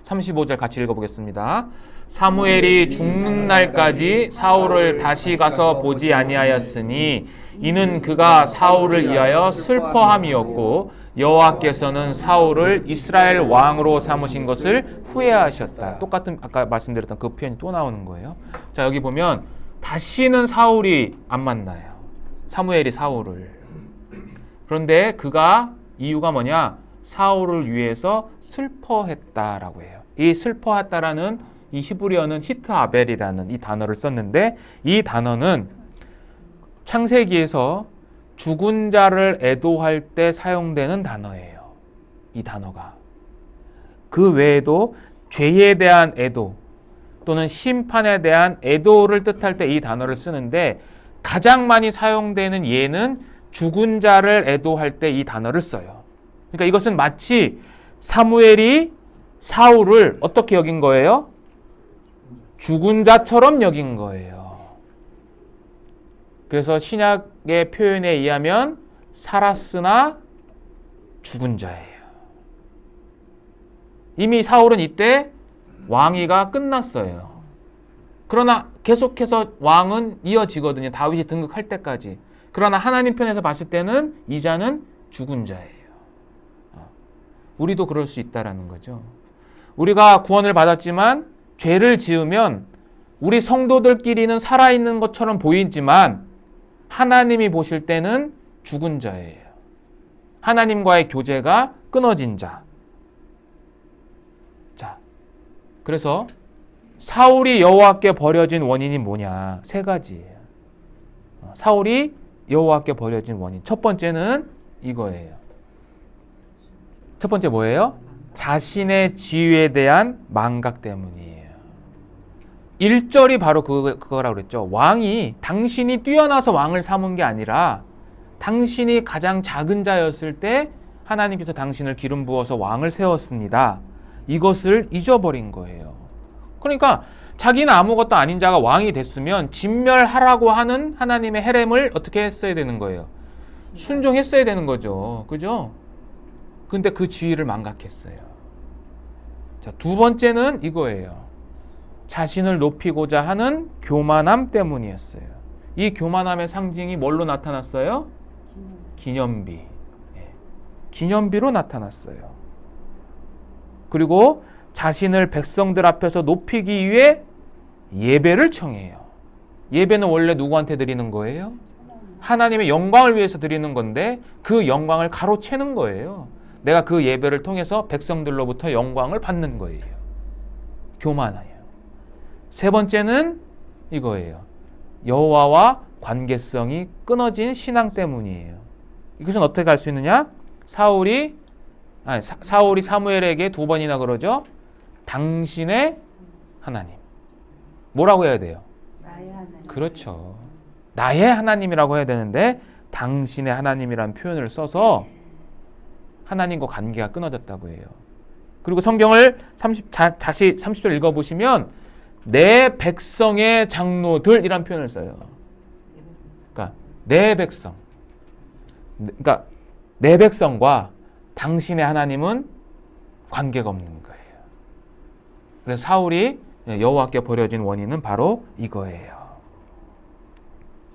35절 같이 읽어보겠습니다. 사무엘이 죽는 날까지 사울을 다시 가서 보지 아니하였으니 이는 그가 사울을 위하여 슬퍼함이었고 여호와께서는 사울을 이스라엘 왕으로 삼으신 것을 후회하셨다. 똑같은 아까 말씀드렸던 그 표현이 또 나오는 거예요. 자, 여기 보면 다시는 사울이 안 만나요. 사무엘이 사울을. 그런데 그가 이유가 뭐냐? 사울을 위해서 슬퍼했다라고 해요. 이 슬퍼했다라는 이 히브리어는 히트아벨이라는 이 단어를 썼는데 이 단어는 창세기에서 죽은 자를 애도할 때 사용되는 단어예요. 이 단어가. 그 외에도 죄에 대한 애도 또는 심판에 대한 애도를 뜻할 때 이 단어를 쓰는데 가장 많이 사용되는 예는 죽은 자를 애도할 때 이 단어를 써요. 그러니까 이것은 마치 사무엘이 사울을 어떻게 여긴 거예요? 죽은 자처럼 여긴 거예요. 그래서 신약의 표현에 의하면 살았으나 죽은 자예요. 이미 사울은 이때 왕위가 끝났어요. 그러나 계속해서 왕은 이어지거든요. 다윗이 등극할 때까지. 그러나 하나님 편에서 봤을 때는 이 자는 죽은 자예요. 우리도 그럴 수 있다라는 거죠. 우리가 구원을 받았지만 죄를 지으면 우리 성도들끼리는 살아있는 것처럼 보이지만 하나님이 보실 때는 죽은 자예요. 하나님과의 교제가 끊어진 자. 자, 그래서 사울이 여호와께 버려진 원인이 뭐냐? 세 가지예요. 사울이 여호와께 버려진 원인. 첫 번째는 이거예요. 첫 번째 뭐예요? 자신의 지위에 대한 망각 때문이에요. 1절이 바로 그거라고 그랬죠. 왕이 당신이 뛰어나서 왕을 삼은 게 아니라 당신이 가장 작은 자였을 때 하나님께서 당신을 기름 부어서 왕을 세웠습니다. 이것을 잊어버린 거예요. 그러니까 자기는 아무것도 아닌 자가 왕이 됐으면 진멸하라고 하는 하나님의 헤렘을 어떻게 했어야 되는 거예요? 순종했어야 되는 거죠. 그죠? 근데 그 지위를 망각했어요. 자, 두 번째는 이거예요. 자신을 높이고자 하는 교만함 때문이었어요. 이 교만함의 상징이 뭘로 나타났어요? 기념비. 기념비로 나타났어요. 그리고 자신을 백성들 앞에서 높이기 위해 예배를 청해요. 예배는 원래 누구한테 드리는 거예요? 하나님의 영광을 위해서 드리는 건데 그 영광을 가로채는 거예요. 내가 그 예배를 통해서 백성들로부터 영광을 받는 거예요. 교만해요. 세 번째는 이거예요. 여호와와 관계성이 끊어진 신앙 때문이에요. 이것은 어떻게 할 수 있느냐? 사울이 사무엘에게 두 번이나 그러죠. 당신의 하나님. 뭐라고 해야 돼요? 나의 하나님. 그렇죠. 나의 하나님이라고 해야 되는데 당신의 하나님이라는 표현을 써서 하나님과 관계가 끊어졌다고 해요. 그리고 성경을 다시 30절 읽어보시면 내 백성의 장로들이란 표현을 써요. 그러니까 내 백성. 그러니까 내 백성과 당신의 하나님은 관계가 없는 거예요. 그래서 사울이 여호와께 버려진 원인은 바로 이거예요.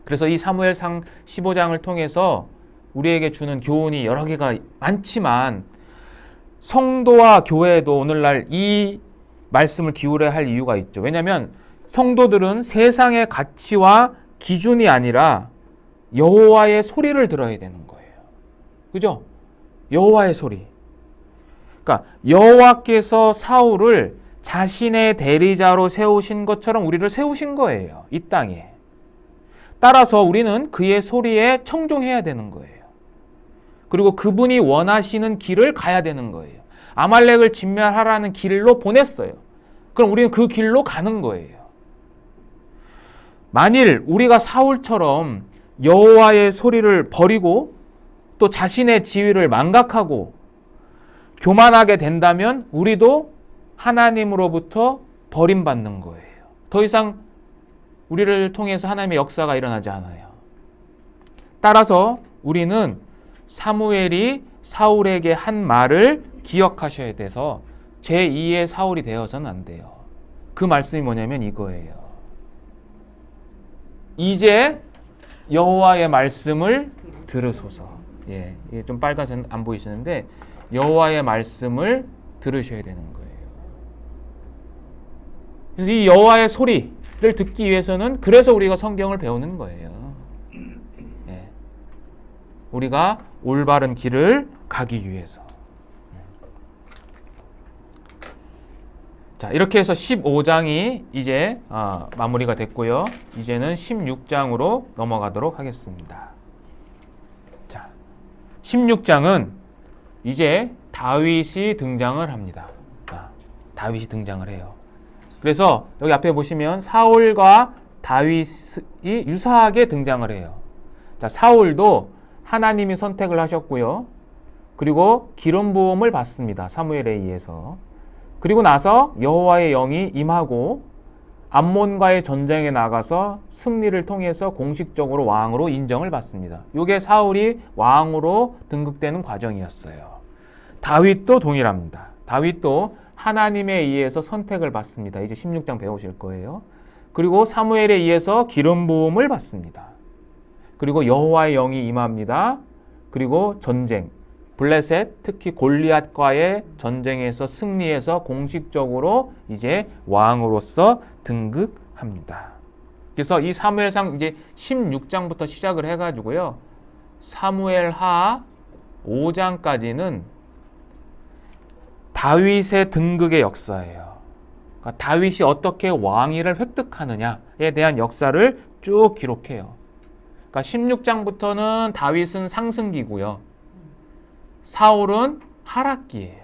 그래서 이 사무엘상 15장을 통해서 우리에게 주는 교훈이 여러 개가 많지만 성도와 교회도 오늘날 이 말씀을 기울여야 할 이유가 있죠. 왜냐하면 성도들은 세상의 가치와 기준이 아니라 여호와의 소리를 들어야 되는 거예요. 그죠? 여호와의 소리. 그러니까 여호와께서 사울을 자신의 대리자로 세우신 것처럼 우리를 세우신 거예요. 이 땅에. 따라서 우리는 그의 소리에 청종해야 되는 거예요. 그리고 그분이 원하시는 길을 가야 되는 거예요. 아말렉을 진멸하라는 길로 보냈어요. 그럼 우리는 그 길로 가는 거예요. 만일 우리가 사울처럼 여호와의 소리를 버리고 또 자신의 지위를 망각하고 교만하게 된다면 우리도 하나님으로부터 버림받는 거예요. 더 이상 우리를 통해서 하나님의 역사가 일어나지 않아요. 따라서 우리는 사무엘이 사울에게 한 말을 기억하셔야 돼서 제2의 사울이 되어서는 안 돼요. 그 말씀이 뭐냐면 이거예요. 이제 여호와의 말씀을 들으소서. 예, 이게 좀 빨간색 안 보이시는데 여호와의 말씀을 들으셔야 되는 거예요. 그래서 이 여호와의 소리를 듣기 위해서는 그래서 우리가 성경을 배우는 거예요. 예. 우리가 올바른 길을 가기 위해서. 자, 이렇게 해서 15장이 이제 마무리가 됐고요. 이제는 16장으로 넘어가도록 하겠습니다. 자, 16장은 이제 다윗이 등장을 합니다. 다윗이 등장을 해요. 그래서 여기 앞에 보시면 사울과 다윗이 유사하게 등장을 해요. 자, 사울도 하나님이 선택을 하셨고요. 그리고 기름 부음을 받습니다. 사무엘에 의해서. 그리고 나서 여호와의 영이 임하고 암몬과의 전쟁에 나가서 승리를 통해서 공식적으로 왕으로 인정을 받습니다. 이게 사울이 왕으로 등극되는 과정이었어요. 다윗도 동일합니다. 다윗도 하나님에 의해서 선택을 받습니다. 이제 16장 배우실 거예요. 그리고 사무엘에 의해서 기름 부음을 받습니다. 그리고 여호와의 영이 임합니다. 그리고 전쟁, 블레셋, 특히 골리앗과의 전쟁에서 승리해서 공식적으로 이제 왕으로서 등극합니다. 그래서 이 사무엘상 이제 16장부터 시작을 해가지고요. 사무엘하 5장까지는 다윗의 등극의 역사예요. 그러니까 다윗이 어떻게 왕위를 획득하느냐에 대한 역사를 쭉 기록해요. 그러니까 16장부터는 다윗은 상승기고요. 사울은 하락기예요.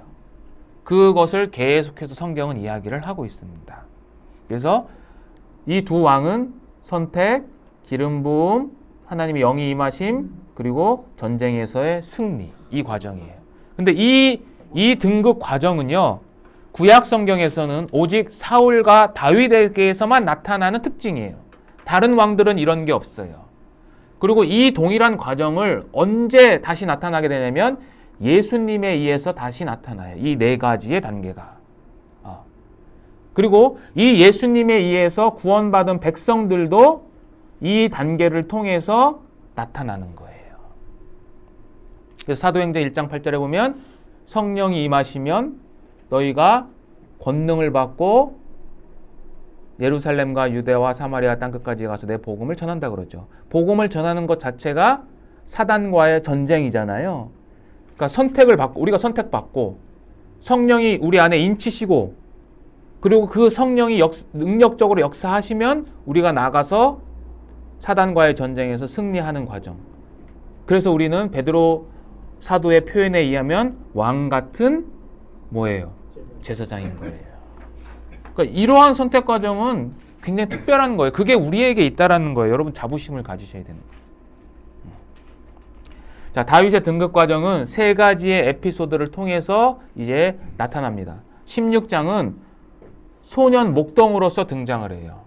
그것을 계속해서 성경은 이야기를 하고 있습니다. 그래서 이 두 왕은 선택, 기름 부음, 하나님의 영이 임하심, 그리고 전쟁에서의 승리, 이 과정이에요. 근데 이 등극 과정은요, 구약 성경에서는 오직 사울과 다윗에게서만 나타나는 특징이에요. 다른 왕들은 이런 게 없어요. 그리고 이 동일한 과정을 언제 다시 나타나게 되냐면 예수님에 의해서 다시 나타나요. 이 네 가지의 단계가. 그리고 이 예수님에 의해서 구원받은 백성들도 이 단계를 통해서 나타나는 거예요. 그래서 사도행전 1장 8절에 보면 성령이 임하시면 너희가 권능을 받고 예루살렘과 유대와 사마리아 땅끝까지 가서 내 복음을 전한다 그러죠. 복음을 전하는 것 자체가 사단과의 전쟁이잖아요. 그러니까 선택을 받고, 우리가 선택받고 성령이 우리 안에 인치시고, 그리고 그 성령이 능력적으로 역사하시면 우리가 나가서 사단과의 전쟁에서 승리하는 과정. 그래서 우리는 베드로 사도의 표현에 의하면 왕 같은 뭐예요? 제사장인 거예요. 그러니까 이러한 선택 과정은 굉장히 특별한 거예요. 그게 우리에게 있다라는 거예요. 여러분 자부심을 가지셔야 되는 거예요. 자, 다윗의 등극 과정은 세 가지의 에피소드를 통해서 이제 나타납니다. 16장은 소년 목동으로서 등장을 해요.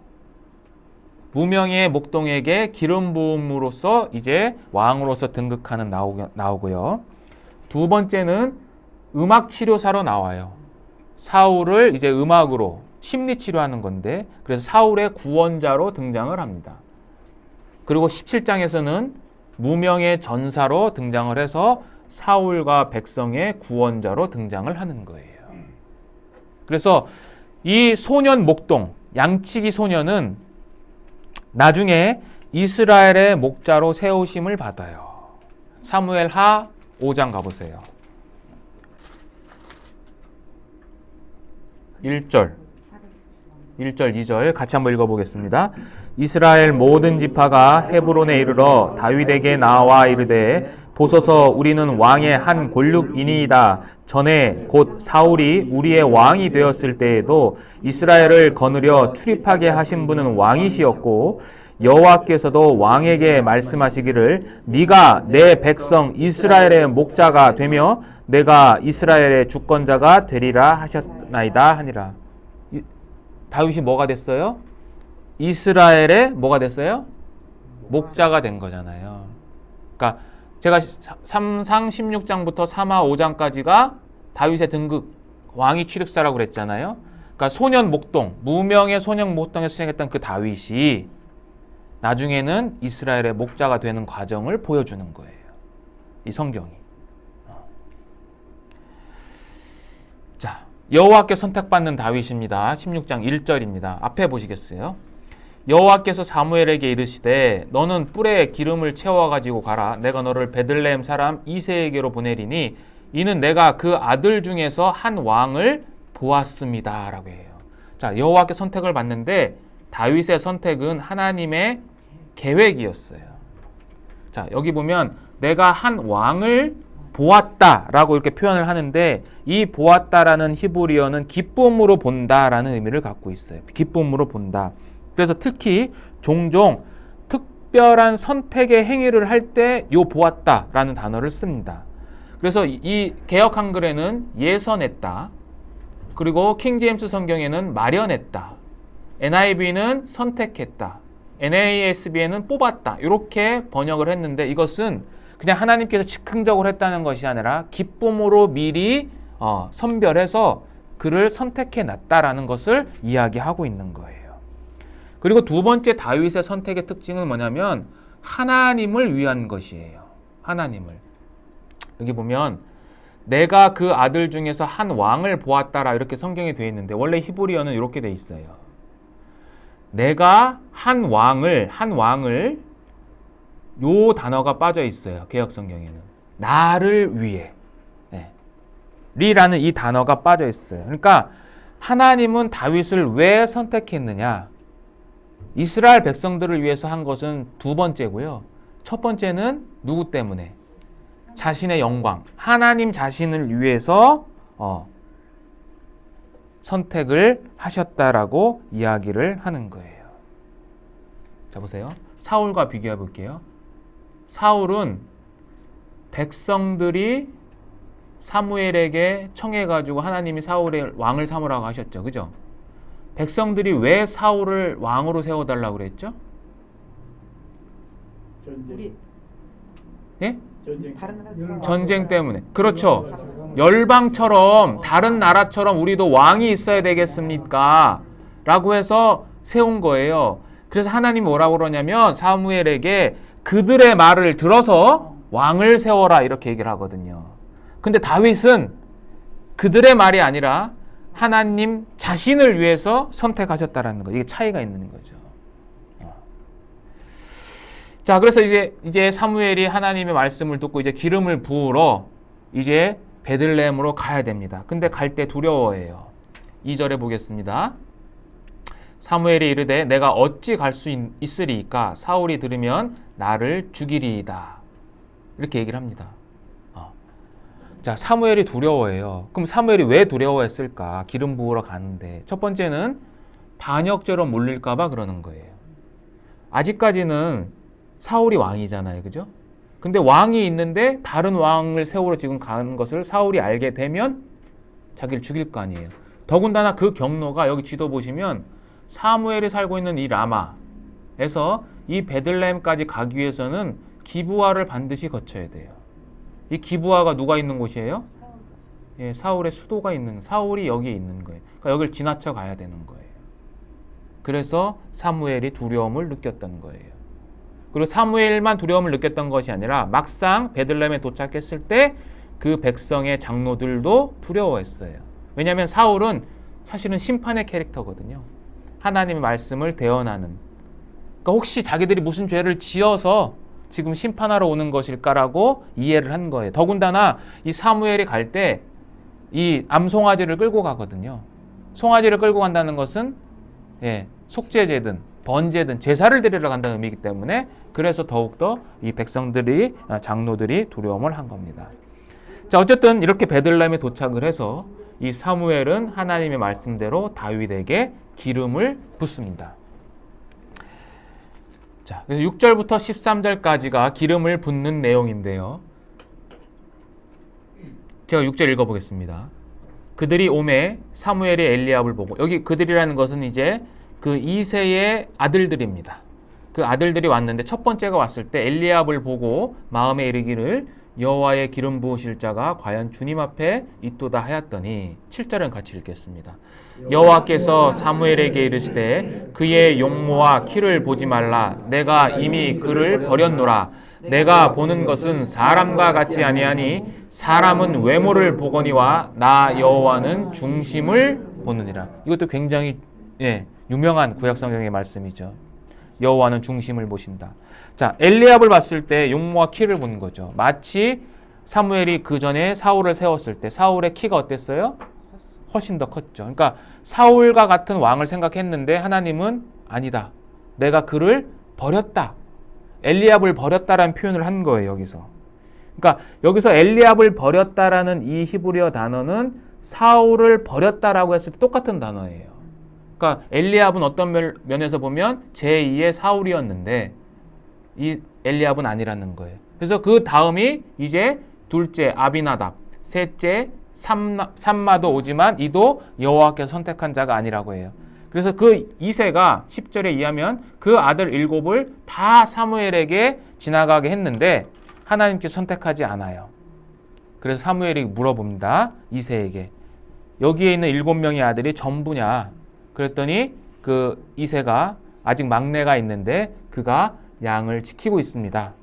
무명의 목동에게 기름 부음으로써 이제 왕으로서 등극하는 나오고요. 두 번째는 음악 치료사로 나와요. 사울을 이제 음악으로 심리 치료하는 건데, 그래서 사울의 구원자로 등장을 합니다. 그리고 17장에서는 무명의 전사로 등장을 해서 사울과 백성의 구원자로 등장을 하는 거예요. 그래서 이 소년 목동, 양치기 소년은 나중에 이스라엘의 목자로 세우심을 받아요. 사무엘하 5장 가보세요. 1절, 2절 같이 한번 읽어보겠습니다. 이스라엘 모든 지파가 헤브론에 이르러 다윗에게 나와 이르되 보소서 우리는 왕의 한 권륙이니이다. 전에 곧 사울이 우리의 왕이 되었을 때에도 이스라엘을 거느려 출입하게 하신 분은 왕이시었고 여호와께서도 왕에게 말씀하시기를 네가 내 백성 이스라엘의 목자가 되며 내가 이스라엘의 주권자가 되리라 하셨나이다 하니라. 다윗이 뭐가 됐어요? 이스라엘의 뭐가 됐어요? 목자가 된 거잖아요. 그러니까 제가 3상 16장부터 3하 5장까지가 다윗의 등극, 왕위 출입사라고 그랬잖아요. 그러니까 소년 목동, 무명의 소년 목동에서 시작했던 그 다윗이 나중에는 이스라엘의 목자가 되는 과정을 보여주는 거예요. 이 성경이. 자, 여호와께 선택받는 다윗입니다. 16장 1절입니다. 앞에 보시겠어요? 여호와께서 사무엘에게 이르시되 너는 뿔에 기름을 채워 가지고 가라. 내가 너를 베들레헴 사람 이새에게로 보내리니 이는 내가 그 아들 중에서 한 왕을 보았습니다. 라고 해요. 자, 여호와께 선택을 받는데 다윗의 선택은 하나님의 계획이었어요. 자, 여기 보면 내가 한 왕을 보았다라고 이렇게 표현을 하는데 이 보았다라는 히브리어는 기쁨으로 본다라는 의미를 갖고 있어요. 기쁨으로 본다. 그래서 특히 종종 특별한 선택의 행위를 할 때 요 보았다라는 단어를 씁니다. 그래서 이 개역 한글에는 예선했다. 그리고 킹제임스 성경에는 마련했다. NIV는 선택했다. NASB에는 뽑았다. 이렇게 번역을 했는데 이것은 그냥 하나님께서 즉흥적으로 했다는 것이 아니라 기쁨으로 미리 선별해서 그를 선택해 놨다라는 것을 이야기하고 있는 거예요. 그리고 두 번째 다윗의 선택의 특징은 뭐냐면 하나님을 위한 것이에요. 하나님을. 여기 보면 내가 그 아들 중에서 한 왕을 보았다라 이렇게 성경에 되어 있는데 원래 히브리어는 이렇게 되어 있어요. 내가 한 왕을 요 단어가 빠져 있어요. 개역 성경에는. 나를 위해. 리라는 이 단어가 빠져 있어요. 그러니까 하나님은 다윗을 왜 선택했느냐? 이스라엘 백성들을 위해서 한 것은 두 번째고요. 첫 번째는 누구 때문에? 자신의 영광. 하나님 자신을 위해서 선택을 하셨다라고 이야기를 하는 거예요. 자, 보세요. 사울과 비교해 볼게요. 사울은 백성들이 사무엘에게 청해가지고 하나님이 사울의 왕을 삼으라고 하셨죠. 그죠? 백성들이 왜 사울을 왕으로 세워달라고 그랬죠? 우리 예? 다른 전쟁 때문에. 그렇죠. 열방처럼 다른 나라처럼 우리도 왕이 있어야 되겠습니까? 라고 해서 세운 거예요. 그래서 하나님이 뭐라고 그러냐면 사무엘에게 그들의 말을 들어서 왕을 세워라 이렇게 얘기를 하거든요. 근데 다윗은 그들의 말이 아니라 하나님 자신을 위해서 선택하셨다라는 거. 이게 차이가 있는 거죠. 자, 그래서 이제 사무엘이 하나님의 말씀을 듣고 이제 기름을 부으러 이제 베들레헴으로 가야 됩니다. 근데 갈 때 두려워해요. 2절에 보겠습니다. 사무엘이 이르되 내가 어찌 갈 수 있으리이까? 사울이 들으면 나를 죽이리이다. 이렇게 얘기를 합니다. 자, 사무엘이 두려워해요. 그럼 사무엘이 왜 두려워했을까? 기름 부으러 가는데 첫 번째는 반역죄로 몰릴까 봐 그러는 거예요. 아직까지는 사울이 왕이잖아요. 그죠? 근데 왕이 있는데 다른 왕을 세우러 지금 가는 것을 사울이 알게 되면 자기를 죽일 거 아니에요. 더군다나 그 경로가 여기 지도 보시면 사무엘이 살고 있는 이 라마에서 이 베들레헴까지 가기 위해서는 기브아를 반드시 거쳐야 돼요. 이 기브아가 누가 있는 곳이에요? 예, 사울의 수도가 있는, 사울이 여기에 있는 거예요. 그러니까 여길 지나쳐 가야 되는 거예요. 그래서 사무엘이 두려움을 느꼈던 거예요. 그리고 사무엘만 두려움을 느꼈던 것이 아니라 막상 베들레헴에 도착했을 때 그 백성의 장로들도 두려워했어요. 왜냐하면 사울은 사실은 심판의 캐릭터거든요. 하나님의 말씀을 대언하는. 그러니까 혹시 자기들이 무슨 죄를 지어서 지금 심판하러 오는 것일까라고 이해를 한 거예요. 더군다나 이 사무엘이 갈 때 이 암송아지를 끌고 가거든요. 송아지를 끌고 간다는 것은 속죄제든 번제든 제사를 드리러 간다는 의미이기 때문에 그래서 더욱더 이 백성들이 장로들이 두려움을 한 겁니다. 자, 어쨌든 이렇게 베들레헴에 도착을 해서 이 사무엘은 하나님의 말씀대로 다윗에게 기름을 붓습니다. 자, 그래서 6절부터 13절까지가 기름을 붓는 내용인데요. 제가 6절 읽어보겠습니다. 그들이 오매 사무엘이 엘리압을 보고, 여기 그들이라는 것은 이제 그 이새의 아들들입니다. 그 아들들이 왔는데 첫 번째가 왔을 때 엘리압을 보고 마음에 이르기를 여호와의 기름 부으실 자가 과연 주님 앞에 있도다 하였더니 7절은 같이 읽겠습니다. 여호와께서 사무엘에게 이르시되 그의 용모와 키를 보지 말라. 내가 이미 그를 버렸노라. 내가 보는 것은 사람과 같지 아니하니 사람은 외모를 보거니와 나 여호와는 중심을 보느니라. 이것도 굉장히 유명한 구약 성경의 말씀이죠. 여호와는 중심을 보신다. 자, 엘리압을 봤을 때 용모와 키를 본 거죠. 마치 사무엘이 그 전에 사울을 세웠을 때 사울의 키가 어땠어요? 훨씬 더 컸죠. 그러니까 사울과 같은 왕을 생각했는데 하나님은 아니다. 내가 그를 버렸다. 엘리압을 버렸다라는 표현을 한 거예요, 여기서. 그러니까 여기서 엘리압을 버렸다라는 이 히브리어 단어는 사울을 버렸다라고 했을 때 똑같은 단어예요. 그러니까 엘리압은 어떤 면에서 보면 제2의 사울이었는데 이 엘리압은 아니라는 거예요. 그래서 그 다음이 이제 둘째 아비나답, 셋째 삼마도 오지만 이도 여호와께서 선택한 자가 아니라고 해요. 그래서 그 이세가 10절에 의하면 그 아들 7을 다 사무엘에게 지나가게 했는데 하나님께서 선택하지 않아요. 그래서 사무엘이 물어봅니다. 이세에게. 여기에 있는 7명의 아들이 전부냐? 그랬더니 그 이세가 아직 막내가 있는데 그가 양을 지키고 있습니다.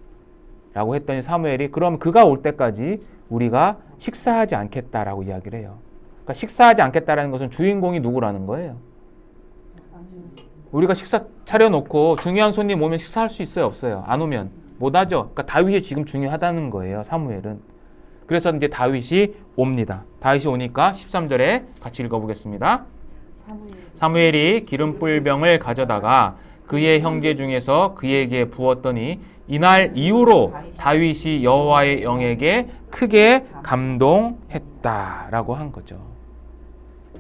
라고 했더니 사무엘이 그럼 그가 올 때까지 우리가 식사하지 않겠다라고 이야기를 해요. 그러니까 식사하지 않겠다라는 것은 주인공이 누구라는 거예요. 우리가 식사 차려놓고 중요한 손님 오면 식사할 수 있어요? 없어요? 안 오면 못하죠. 그러니까 다윗이 지금 중요하다는 거예요. 사무엘은. 그래서 이제 다윗이 옵니다. 다윗이 오니까 13절에 같이 읽어보겠습니다. 사무엘이 기름불병을 가져다가 그의 형제 중에서 그에게 부었더니 이날 이후로 다윗이 여호와의 영에게 크게 감동했다라고 한 거죠.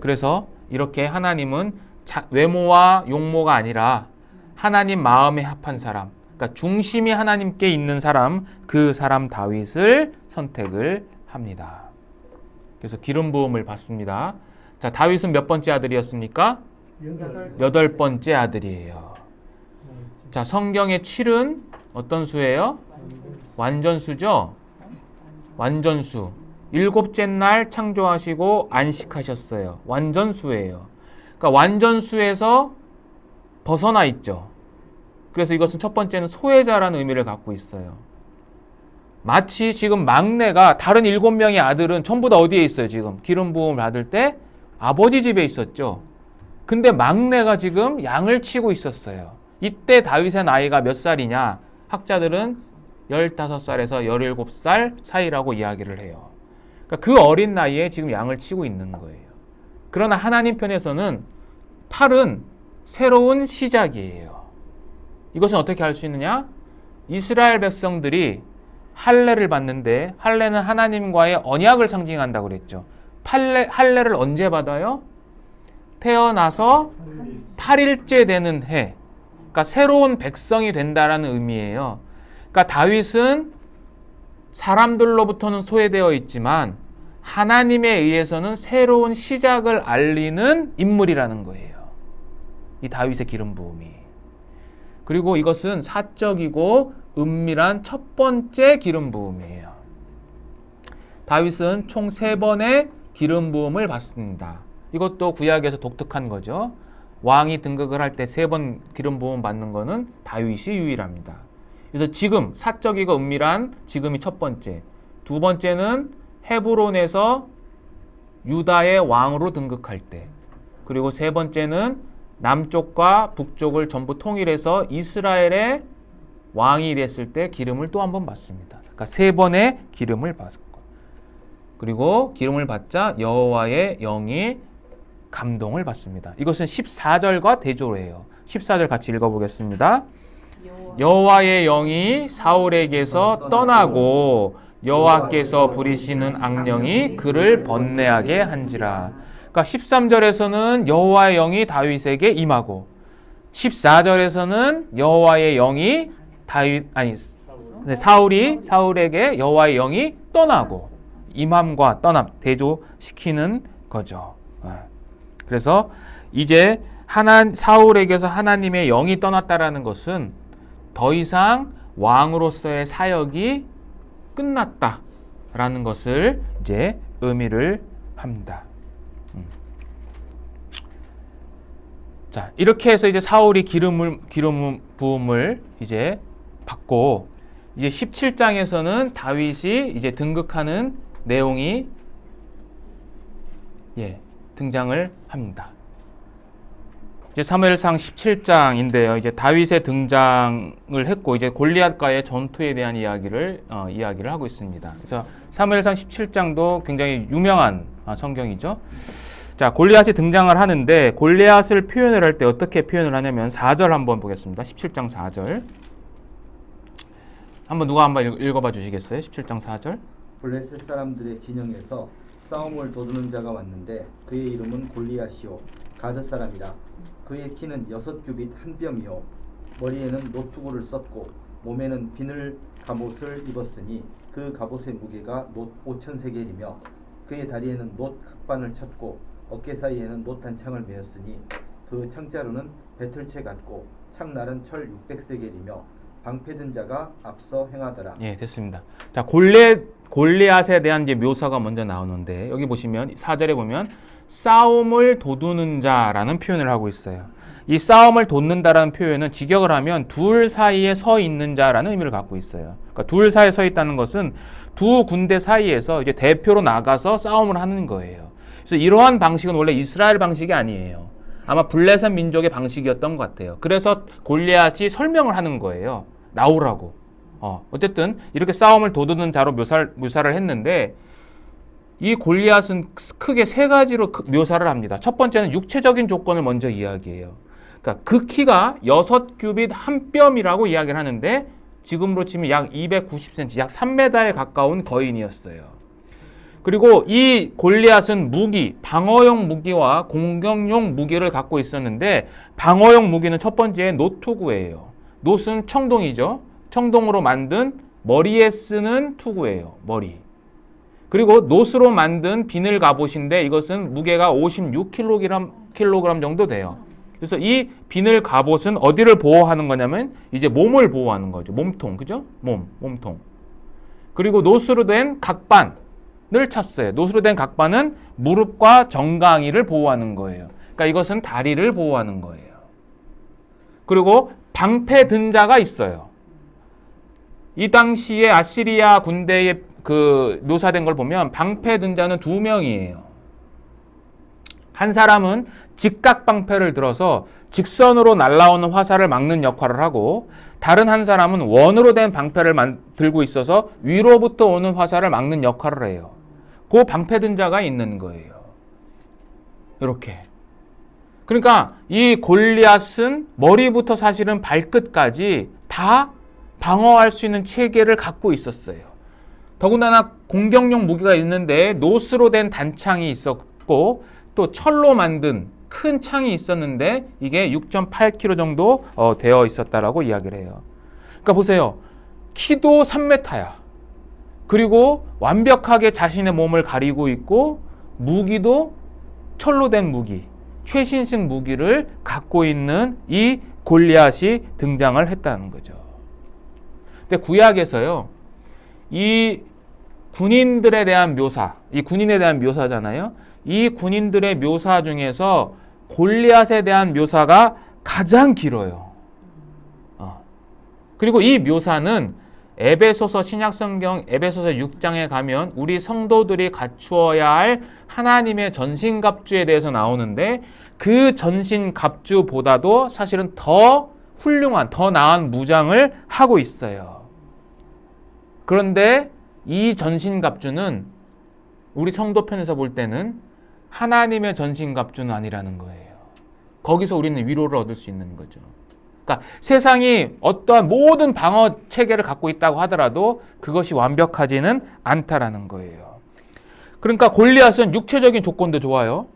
그래서 이렇게 하나님은 외모와 용모가 아니라 하나님 마음에 합한 사람, 그러니까 중심이 하나님께 있는 사람, 그 사람 다윗을 선택을 합니다. 그래서 기름 부음을 받습니다. 자, 다윗은 몇 번째 아들이었습니까? 8번째 아들이에요. 자, 성경의 7은 어떤 수예요? 완전수죠? 완전수. 7째 날 창조하시고 안식하셨어요. 완전수예요. 그러니까 완전수에서 벗어나 있죠. 그래서 이것은 첫 번째는 소외자라는 의미를 갖고 있어요. 마치 지금 막내가 다른 7명의 아들은 전부 다 어디에 있어요? 지금 기름 부음을 받을 때 아버지 집에 있었죠. 근데 막내가 지금 양을 치고 있었어요. 이때 다윗의 나이가 몇 살이냐? 학자들은 15살에서 17살 사이라고 이야기를 해요. 그러니까 그 어린 나이에 지금 양을 치고 있는 거예요. 그러나 하나님 편에서는 8은 새로운 시작이에요. 이것은 어떻게 알 수 있느냐? 이스라엘 백성들이 할례를 받는데 할례는 하나님과의 언약을 상징한다고 그랬죠. 할례를 언제 받아요? 태어나서 8일째 되는 해. 그러니까 새로운 백성이 된다라는 의미예요. 그러니까 다윗은 사람들로부터는 소외되어 있지만 하나님에 의해서는 새로운 시작을 알리는 인물이라는 거예요. 이 다윗의 기름 부음이. 그리고 이것은 사적이고 은밀한 첫 번째 기름 부음이에요. 다윗은 총 3번의 기름 부음을 받습니다. 이것도 구약에서 독특한 거죠. 왕이 등극을 할 때 3번 기름 부음 받는 거는 다윗이 유일합니다. 그래서 지금 사적이고 은밀한 지금이 첫 번째. 두 번째는 헤브론에서 유다의 왕으로 등극할 때. 그리고 세 번째는 남쪽과 북쪽을 전부 통일해서 이스라엘의 왕이 됐을 때 기름을 또 한 번 받습니다. 그러니까 3번의 기름을 받고. 그리고 기름을 받자 여호와의 영이 감동을 받습니다. 이것은 14절과 대조해요. 14절 같이 읽어보겠습니다. 여호와의 영이 사울에게서 떠나고 여호와께서 부리시는 악령이 그를 번뇌하게 한지라. 그러니까 13절에서는 여호와의 영이 다윗에게 임하고 14절에서는 여호와의 영이 사울에게 여호와의 영이 떠나고 임함과 떠남 대조시키는 거죠. 그래서 이제 사울에게서 하나님의 영이 떠났다라는 것은 더 이상 왕으로서의 사역이 끝났다라는 것을 이제 의미를 합니다. 자, 이렇게 해서 이제 사울이 기름 부음을 이제 받고 이제 17장에서는 다윗이 이제 등극하는 내용이 등장을 합니다. 이제 사무엘상 17장인데요. 이제 다윗의 등장을 했고 이제 골리앗과의 전투에 대한 이야기를 하고 있습니다. 그래서 사무엘상 17장도 굉장히 유명한 성경이죠. 자, 골리앗이 등장을 하는데 골리앗을 표현을 할 때 어떻게 표현을 하냐면 4절 한번 보겠습니다. 17장 4절. 누가 한번 읽어봐 주시겠어요? 17장 4절. 블레셋 사람들의 진영에서 싸움을 도두는 자가 왔는데 그의 이름은 골리앗이요 가드 사람이라. 그의 키는 6규빗 한 뼘이요 머리에는 노투구를 썼고 몸에는 비늘 갑옷을 입었으니 그 갑옷의 무게가 놋 5,000세겔이며 그의 다리에는 놋 각반을 쳤고 어깨 사이에는 놋 단창을 메었으니 그 창자루는 배틀채 같고 창날은 철 600세겔이며 방패든 자가 앞서 행하더라. 예, 됐습니다. 자, 골리앗에 대한 이제 묘사가 먼저 나오는데 여기 보시면 4절에 보면 싸움을 도두는 자라는 표현을 하고 있어요. 이 싸움을 돋는다라는 표현은 직역을 하면 둘 사이에 서 있는 자라는 의미를 갖고 있어요. 그러니까 둘 사이에 서 있다는 것은 두 군대 사이에서 이제 대표로 나가서 싸움을 하는 거예요. 그래서 이러한 방식은 원래 이스라엘 방식이 아니에요. 아마 블레셋 민족의 방식이었던 것 같아요. 그래서 골리앗이 설명을 하는 거예요. 나오라고. 어쨌든 이렇게 싸움을 도두는 자로 묘사를 했는데 이 골리앗은 크게 세 가지로 묘사를 합니다. 첫 번째는 육체적인 조건을 먼저 이야기해요. 그러니까 그 키가 6규빗 한 뼘이라고 이야기를 하는데 지금으로 치면 약 290cm, 약 3m에 가까운 거인이었어요. 그리고 이 골리앗은 무기, 방어용 무기와 공격용 무기를 갖고 있었는데 방어용 무기는 첫 번째 노투구예요. 노은 청동이죠. 청동으로 만든 머리에 쓰는 투구예요. 머리. 그리고 노스로 만든 비늘 갑옷인데 이것은 무게가 56kg 정도 돼요. 그래서 이 비늘 갑옷은 어디를 보호하는 거냐면 이제 몸을 보호하는 거죠. 몸통, 그죠? 몸통. 그리고 노스로 된 각반을 찼어요. 노스로 된 각반은 무릎과 정강이를 보호하는 거예요. 그러니까 이것은 다리를 보호하는 거예요. 그리고 방패 든 자가 있어요. 이 당시에 아시리아 군대에 묘사된 걸 보면 방패 든 자는 2명이에요. 한 사람은 직각 방패를 들어서 직선으로 날아오는 화살을 막는 역할을 하고 다른 한 사람은 원으로 된 방패를 들고 있어서 위로부터 오는 화살을 막는 역할을 해요. 그 방패 든 자가 있는 거예요. 이렇게. 그러니까 이 골리앗은 머리부터 사실은 발끝까지 다 방어할 수 있는 체계를 갖고 있었어요. 더군다나 공격용 무기가 있는데 노스로 된 단창이 있었고 또 철로 만든 큰 창이 있었는데 이게 6.8kg 정도 되어 있었다라고 이야기를 해요. 그러니까 보세요. 키도 3m야. 그리고 완벽하게 자신의 몸을 가리고 있고 무기도 철로 된 무기, 최신식 무기를 갖고 있는 이 골리앗이 등장을 했다는 거죠. 근데 구약에서요. 이 군인들에 대한 묘사, 이 군인에 대한 묘사잖아요. 이 군인들의 묘사 중에서 골리앗에 대한 묘사가 가장 길어요. 그리고 이 묘사는 에베소서 신약성경 에베소서 6장에 가면 우리 성도들이 갖추어야 할 하나님의 전신갑주에 대해서 나오는데 그 전신갑주보다도 사실은 더 훌륭한, 더 나은 무장을 하고 있어요. 그런데 이 전신갑주는 우리 성도편에서 볼 때는 하나님의 전신갑주는 아니라는 거예요. 거기서 우리는 위로를 얻을 수 있는 거죠. 그러니까 세상이 어떠한 모든 방어 체계를 갖고 있다고 하더라도 그것이 완벽하지는 않다라는 거예요. 그러니까 골리앗은 육체적인 조건도 좋아요.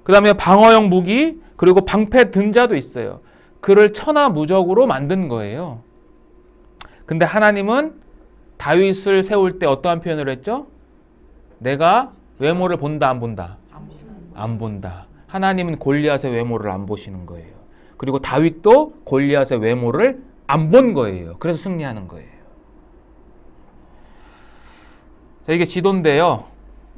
그 다음에 방어용 무기, 그리고 방패 든 자도 있어요. 그를 천하무적으로 만든 거예요. 근데 하나님은 다윗을 세울 때 어떠한 표현을 했죠? 내가 외모를 본다, 안 본다? 안 본다. 하나님은 골리앗의 외모를 안 보시는 거예요. 그리고 다윗도 골리앗의 외모를 안 본 거예요. 그래서 승리하는 거예요. 자, 이게 지도인데요.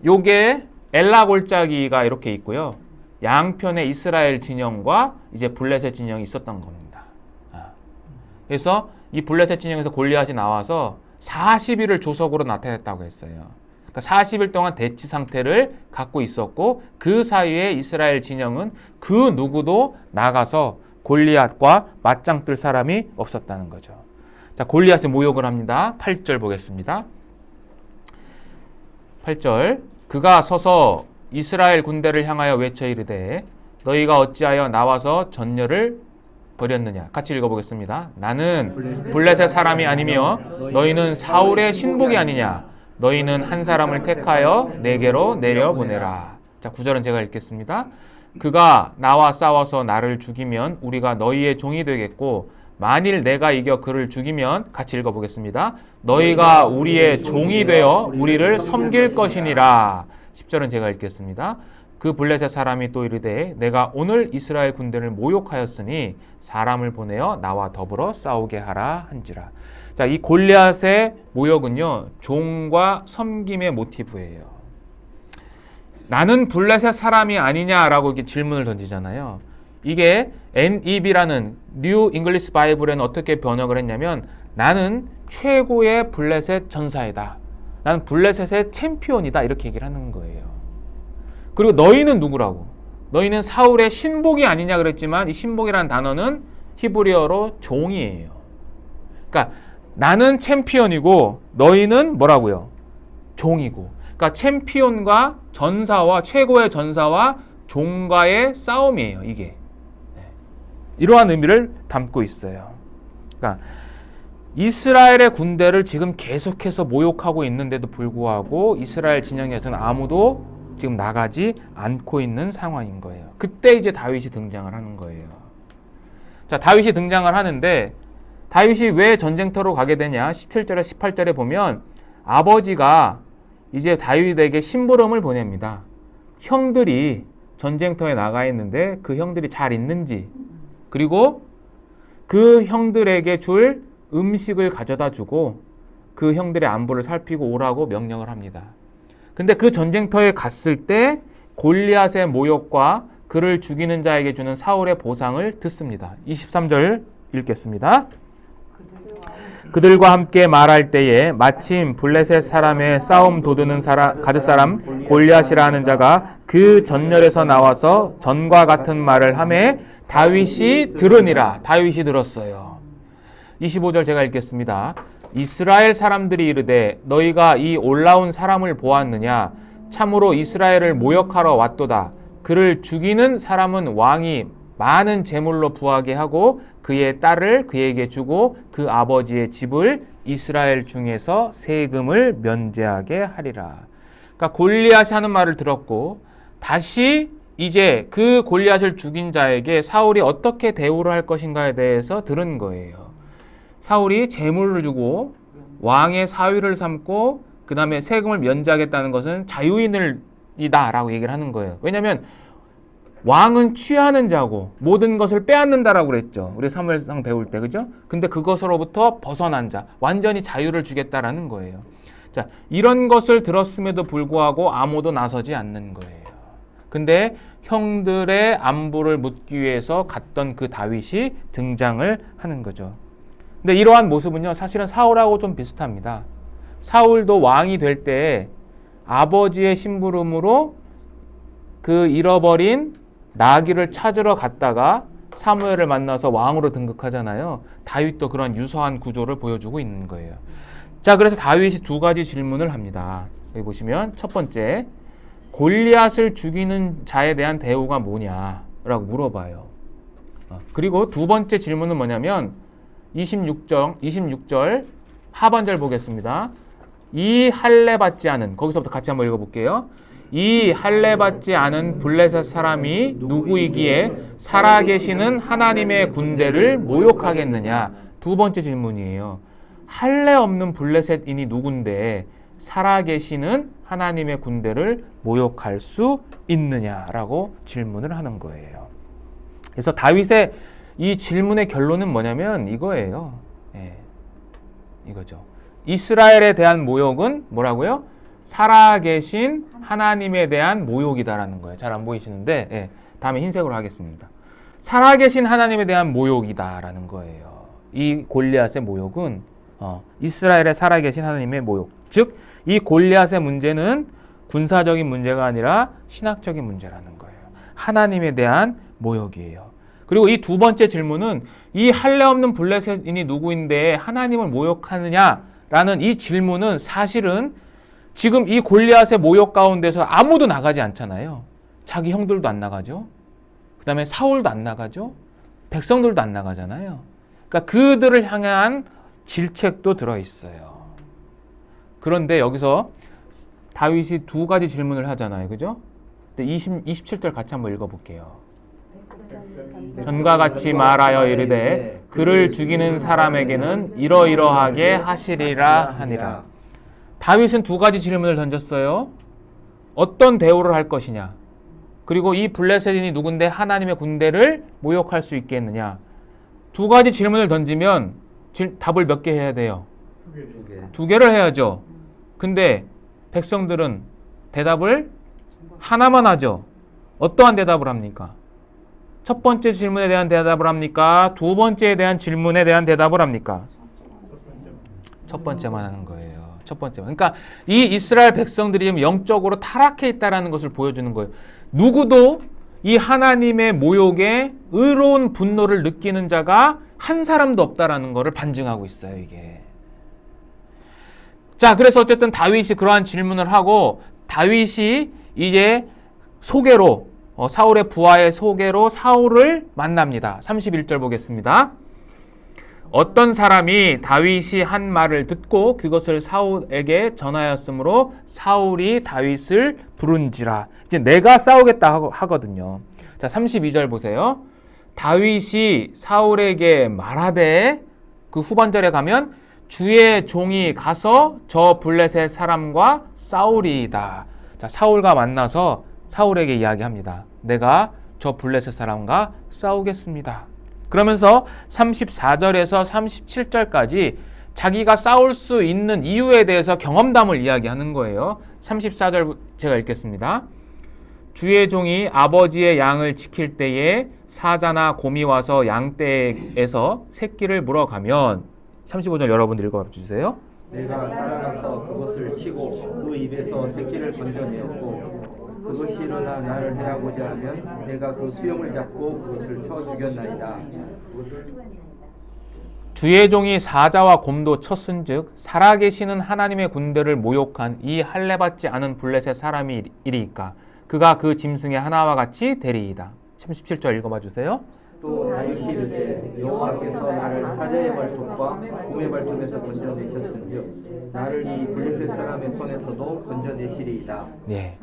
요게 엘라 골짜기가 이렇게 있고요. 양편에 이스라엘 진영과 이제 블레셋 진영이 있었던 겁니다. 그래서 이 블레셋 진영에서 골리앗이 나와서 40일을 조석으로 나타냈다고 했어요. 그러니까 40일 동안 대치 상태를 갖고 있었고 그 사이에 이스라엘 진영은 그 누구도 나가서 골리앗과 맞짱 뜰 사람이 없었다는 거죠. 자, 골리앗이 모욕을 합니다. 8절 보겠습니다. 8절 그가 서서 이스라엘 군대를 향하여 외쳐 이르되 너희가 어찌하여 나와서 전열을 버렸느냐? 같이 읽어보겠습니다. 나는 블레셋 사람이 아니며 너희는 사울의 신복이 아니냐? 너희는 한 사람을 택하여 내게로 내려보내라. 자, 9절은 제가 읽겠습니다. 그가 나와 싸워서 나를 죽이면 우리가 너희의 종이 되겠고 만일 내가 이겨 그를 죽이면 같이 읽어보겠습니다. 너희가 우리의 종이 되어 우리를 섬길 것이니라. 10절은 제가 읽겠습니다. 그 블레셋 사람이 또 이르되 내가 오늘 이스라엘 군대를 모욕하였으니 사람을 보내어 나와 더불어 싸우게 하라 한지라. 자, 이 골리앗의 모욕은요, 종과 섬김의 모티브예요. 나는 블레셋 사람이 아니냐라고 이렇게 질문을 던지잖아요. 이게 NEB라는 New English Bible에는 어떻게 번역을 했냐면 나는 최고의 블레셋 전사이다. 나는 블레셋의 챔피언이다. 이렇게 얘기를 하는 거예요. 그리고 너희는 누구라고? 너희는 사울의 신복이 아니냐 그랬지만 이 신복이라는 단어는 히브리어로 종이에요. 그러니까 나는 챔피언이고 너희는 뭐라고요? 종이고. 그러니까 챔피언과 전사와 최고의 전사와 종과의 싸움이에요. 이게. 이러한 의미를 담고 있어요. 그러니까 이스라엘의 군대를 지금 계속해서 모욕하고 있는데도 불구하고 이스라엘 진영에서는 아무도 지금 나가지 않고 있는 상황인 거예요. 그때 이제 다윗이 등장을 하는 거예요. 자, 다윗이 등장을 하는데 다윗이 왜 전쟁터로 가게 되냐? 17절에 18절에 보면 아버지가 이제 다윗에게 심부름을 보냅니다. 형들이 전쟁터에 나가 있는데 그 형들이 잘 있는지 그리고 그 형들에게 줄 음식을 가져다 주고 그 형들의 안부를 살피고 오라고 명령을 합니다. 근데 그 전쟁터에 갔을 때 골리앗의 모욕과 그를 죽이는 자에게 주는 사울의 보상을 듣습니다. 23절 읽겠습니다. 그들과 함께 말할 때에 마침 블레셋 사람의 싸움 도두는 가드 사람 골리앗이라 하는 자가 그 전열에서 나와서 전과 같은 말을 하매 다윗이 들으니라. 다윗이 들었어요. 25절 제가 읽겠습니다. 이스라엘 사람들이 이르되 너희가 이 올라온 사람을 보았느냐? 참으로 이스라엘을 모욕하러 왔도다. 그를 죽이는 사람은 왕이 많은 제물로 부하게 하고 그의 딸을 그에게 주고 그 아버지의 집을 이스라엘 중에서 세금을 면제하게 하리라. 그러니까 골리앗이 하는 말을 들었고 다시 이제 그 골리앗을 죽인 자에게 사울이 어떻게 대우를 할 것인가에 대해서 들은 거예요. 사울이 제물을 주고 왕의 사위를 삼고 그 다음에 세금을 면제하겠다는 것은 자유인이다 라고 얘기를 하는 거예요. 왜냐하면 왕은 취하는 자고 모든 것을 빼앗는다라고 그랬죠. 우리 사무엘상 배울 때, 그죠? 근데 그것으로부터 벗어난 자, 완전히 자유를 주겠다라는 거예요. 자, 이런 것을 들었음에도 불구하고 아무도 나서지 않는 거예요. 근데 형들의 안부를 묻기 위해서 갔던 그 다윗이 등장을 하는 거죠. 근데 이러한 모습은요, 사실은 사울하고 좀 비슷합니다. 사울도 왕이 될 때 아버지의 심부름으로 그 잃어버린 나귀를 찾으러 갔다가 사무엘을 만나서 왕으로 등극하잖아요. 다윗도 그런 유사한 구조를 보여주고 있는 거예요. 자, 그래서 다윗이 두 가지 질문을 합니다. 여기 보시면 첫 번째, 골리앗을 죽이는 자에 대한 대우가 뭐냐라고 물어봐요. 그리고 두 번째 질문은 뭐냐면 26절 하반절 보겠습니다. 이 할례 받지 않은, 거기서부터 같이 한번 읽어볼게요. 이 할례 받지 않은 블레셋 사람이 누구이기에 살아계시는 하나님의 군대를 모욕하겠느냐. 두 번째 질문이에요. 할례 없는 블레셋인이 누군데 살아계시는 하나님의 군대를 모욕할 수 있느냐라고 질문을 하는 거예요. 그래서 다윗의 이 질문의 결론은 뭐냐면 이거예요. 이거죠. 이스라엘에 대한 모욕은 뭐라고요? 살아계신 하나님에 대한 모욕이다라는 거예요. 잘 안 보이시는데 다음에 흰색으로 하겠습니다. 살아계신 하나님에 대한 모욕이다라는 거예요. 이 골리앗의 모욕은 이스라엘에 살아계신 하나님의 모욕. 즉, 이 골리앗의 문제는 군사적인 문제가 아니라 신학적인 문제라는 거예요. 하나님에 대한 모욕이에요. 그리고 이 두 번째 질문은 이 할례 없는 블레셋인이 누구인데 하나님을 모욕하느냐라는 이 질문은 사실은 지금 이 골리앗의 모욕 가운데서 아무도 나가지 않잖아요. 자기 형들도 안 나가죠. 그 다음에 사울도 안 나가죠. 백성들도 안 나가잖아요. 그러니까 그들을 향한 질책도 들어있어요. 그런데 여기서 다윗이 두 가지 질문을 하잖아요. 그죠? 27절 같이 한번 읽어볼게요. 전과 같이 말하여 이르되 그를 죽이는 사람에게는 이러이러하게 하시리라 하니라. 다윗은 두 가지 질문을 던졌어요. 어떤 대우를 할 것이냐, 그리고 이 블레셋인이 누군데 하나님의 군대를 모욕할 수 있겠느냐. 두 가지 질문을 던지면 답을 몇 개 해야 돼요? 두 개를 해야죠. 근데 백성들은 대답을 하나만 하죠. 어떠한 대답을 합니까? 첫 번째 질문에 대한 대답을 합니까? 두 번째에 대한 질문에 대한 대답을 합니까? 첫 번째만 하는 거예요. 첫 번째만. 그러니까 이 이스라엘 백성들이 지금 영적으로 타락해 있다는 것을 보여주는 거예요. 누구도 이 하나님의 모욕에 의로운 분노를 느끼는 자가 한 사람도 없다라는 것을 반증하고 있어요, 이게. 자, 그래서 어쨌든 다윗이 그러한 질문을 하고, 다윗이 이제 소개로, 사울의 부하의 소개로 사울을 만납니다. 31절 보겠습니다. 어떤 사람이 다윗이 한 말을 듣고 그것을 사울에게 전하였으므로 사울이 다윗을 부른지라. 이제 내가 싸우겠다 하거든요. 자, 32절 보세요. 다윗이 사울에게 말하되, 그 후반절에 가면 주의 종이 가서 저 블레셋 사람과 싸우리이다. 자, 사울과 만나서 사울에게 이야기합니다. 내가 저 블레셋 사람과 싸우겠습니다. 그러면서 34절에서 37절까지 자기가 싸울 수 있는 이유에 대해서 경험담을 이야기하는 거예요. 34절 제가 읽겠습니다. 주의 종이 아버지의 양을 지킬 때에 사자나 곰이 와서 양떼에서 새끼를 물어가면, 35절 여러분들 읽어주세요. 내가 따라가서 그것을 치고 그 입에서 새끼를 건져내었고 그것이 일어나 나를 해하고자 하면 내가 그 수염을 잡고 그것을 쳐 죽였나이다. 주의 종이 사자와 곰도 쳤은즉 살아계시는 하나님의 군대를 모욕한 이 할례받지 않은 블레셋 사람이 이리이까 그가 그 짐승의 하나와 같이 되리이다. 37절 읽어봐 주세요. 또 다윗이 이르되 여호와께서 나를 사자의 발톱과 곰의 발톱에서 건져내셨은즉 나를 이 블레셋 사람의 손에서도 건져내시리이다. 네.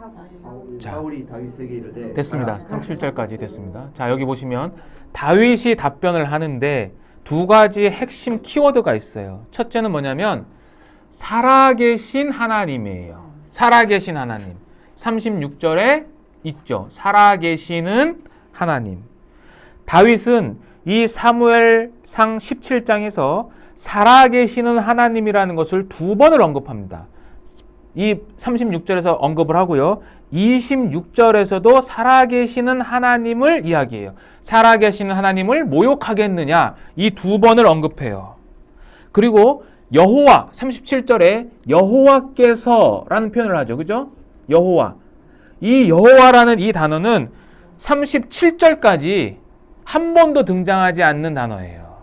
자, 사울이 다윗에게 이르되 됐습니다. 37절까지 됐습니다. 자, 여기 보시면 다윗이 답변을 하는데 두 가지 핵심 키워드가 있어요. 첫째는 뭐냐면 살아계신 하나님이에요. 살아계신 하나님. 36절에 있죠. 살아계시는 하나님. 다윗은 이 사무엘상 17장에서 살아계시는 하나님이라는 것을 두 번을 언급합니다. 이 36절에서 언급을 하고요. 26절에서도 살아계시는 하나님을 이야기해요. 살아계시는 하나님을 모욕하겠느냐, 이 두 번을 언급해요. 그리고 여호와, 37절에 여호와께서라는 표현을 하죠. 그죠? 여호와. 이 여호와라는 이 단어는 37절까지 한 번도 등장하지 않는 단어예요.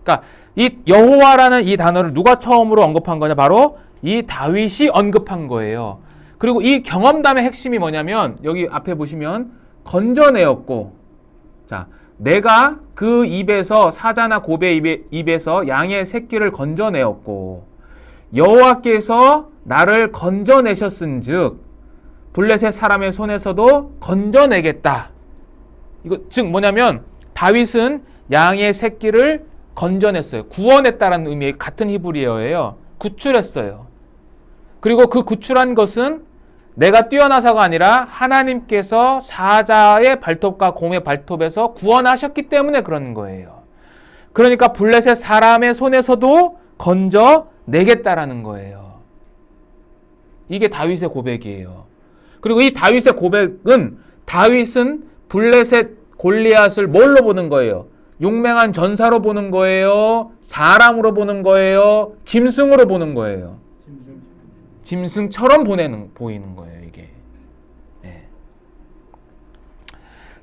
그러니까 이 여호와라는 이 단어를 누가 처음으로 언급한 거냐? 바로 이 다윗이 언급한 거예요. 그리고 이 경험담의 핵심이 뭐냐면 여기 앞에 보시면 건져내었고, 자, 내가 그 입에서 사자나 곰의 입에서 양의 새끼를 건져내었고 여호와께서 나를 건져내셨은즉 블레셋 사람의 손에서도 건져내겠다. 이거 즉 뭐냐면 다윗은 양의 새끼를 건져냈어요. 구원했다라는 의미의 같은 히브리어예요. 구출했어요. 그리고 그 구출한 것은 내가 뛰어나서가 아니라 하나님께서 사자의 발톱과 곰의 발톱에서 구원하셨기 때문에 그런 거예요. 그러니까 블레셋 사람의 손에서도 건져내겠다라는 거예요. 이게 다윗의 고백이에요. 그리고 이 다윗의 고백은 다윗은 블레셋 골리앗을 뭘로 보는 거예요? 용맹한 전사로 보는 거예요? 사람으로 보는 거예요? 짐승으로 보는 거예요? 짐승처럼 보이는 거예요, 이게. 네.